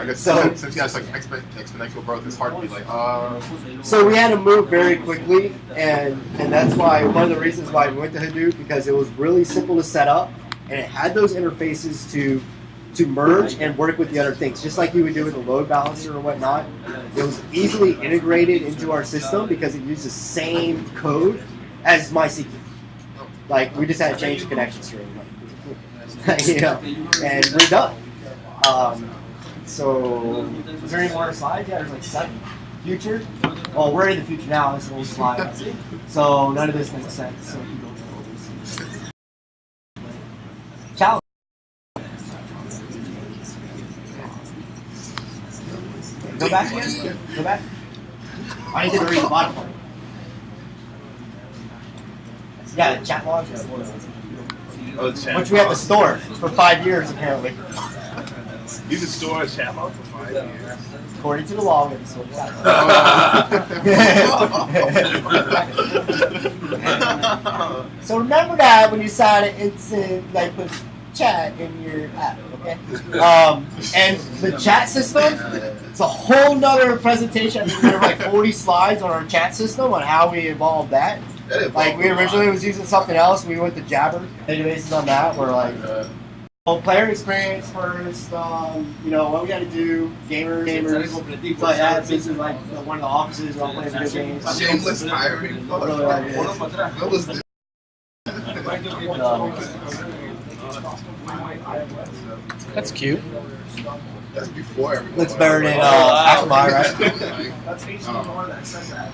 guess since you guys like exponential growth, it's hard to be like So we had to move very quickly, and that's why one of the reasons why we went to Hadoop, because it was really simple to set up, and it had those interfaces to merge and work with the other things, just like you would do with a load balancer or whatnot. It was easily integrated into our system because it used the same code as MySQL. Like we just had to change the connection string, you know, and we're done. So, is there any more slides? Yeah, there's like 7. Future? Well, we're in the future now. This is an old slide. So none of this makes sense. So you go through all this. Challenge. Go back again. Go back. I need to read the bottom part. Yeah, the chat logs. Which we have to store for 5 years apparently. You can store a chat log for 5 years. According to the law, we have to store chat logs. So remember that when you sign it, it's like put chat in your app, okay? And the chat system, it's a whole nother presentation. I think we have like 40 slides on our chat system on how we evolved that. Like we originally was using something else. We went to Jabber databases on that. We're like, well, player experience first. You know what we got to do. Gamers. So I had this is like one of the offices where I'm playing video games. Shameless hiring. Really like it. That's cute. That's before everyone. Looks better than Akamai, right? That's HTML that says that.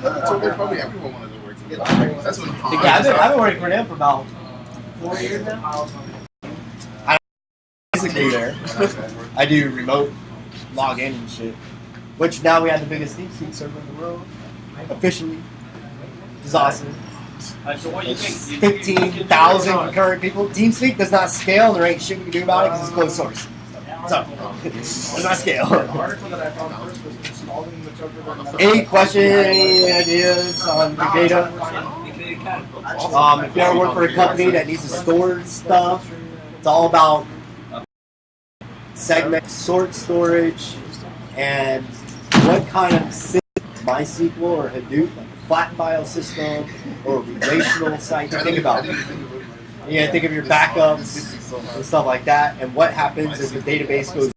That's what probably everyone wanted to work for. That's when Yeah, I've been working for them for about 4 years now. I basically there. I do remote login and shit. Which now we have the biggest TeamSpeak server in the world. Officially. Which is awesome. So what do you think? 15,000 concurrent people. TeamSpeak does not scale, and there ain't shit we can do about it because it's closed source. So, does not scale. The article that I found first was installing whichever. Any questions, any ideas on the data? If you ever work for a company that needs to store stuff, it's all about segment sort storage and what kind of system, MySQL or Hadoop, like a flat file system or a relational site. Think about it. You think of your backups and stuff like that, and what happens is the database goes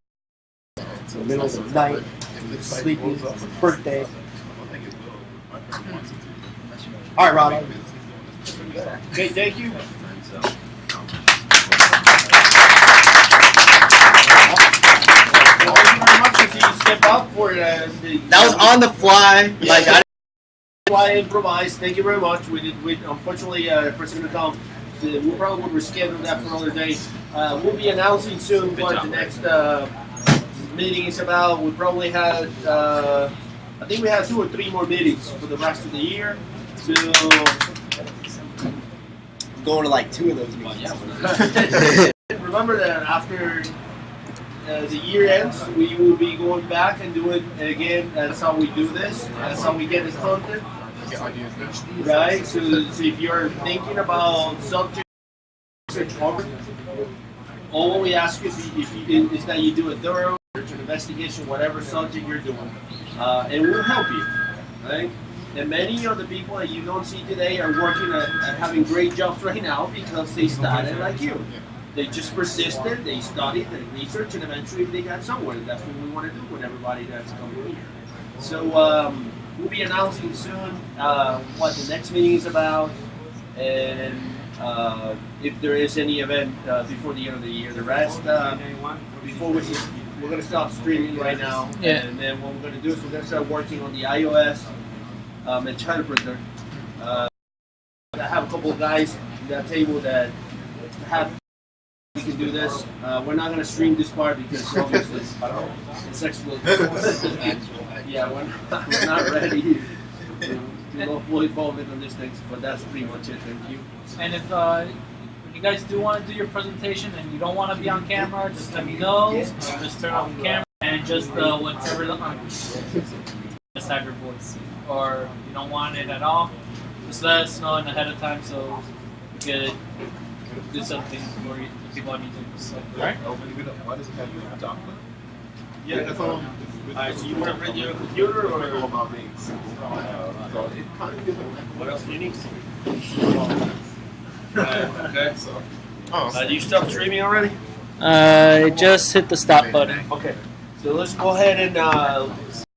to the middle of the night, you're sleeping, birthday. All right, Rob. Okay, thank you. Thank you very much if you step up for That was on the fly. Like I improvised. Thank you very much. We unfortunately President McCollum, we probably would reschedule that for another day. We'll be announcing soon what the next meeting is about. We probably had I think we have 2 or 3 more meetings for the rest of the year. So I'm going to like 2 of those meetings. remember that after the year ends, we will be going back and do it again. That's how we do this. That's how we get this content. Right? So if you're thinking about subject all what we ask is that you do a thorough investigation, whatever subject you're doing, and we'll help you. Right? And many of the people that you don't see today are working at having great jobs right now because they started like you. They just persisted, they studied, they researched, and eventually they got somewhere. That's what we want to do with everybody that's coming here. So we'll be announcing soon what the next meeting is about, and if there is any event before the end of the year. The rest, before we're going to stop streaming right now, and then what we're going to do is we're going to start working on the iOS interpreter. I have a couple of guys at that table that have. We can do this. We're not going to stream this part because obviously it's explosive. Yeah, we're not ready to go fully involved in these things, but that's pretty much it. Thank you. And if you guys do want to do your presentation and you don't want to be on camera, just let me know. Just turn off the camera and just whatever just have your voice. Or if you don't want it at all, just let us know ahead of time so we could do something for you. People on YouTube. So, alright? Why does it have you talk? Yeah, that's all. Alright, so you want to bring your computer or about being so it kind of feels like what else do you need? Okay. So, Do you stop streaming already? Just hit the stop button. Okay. So let's go ahead and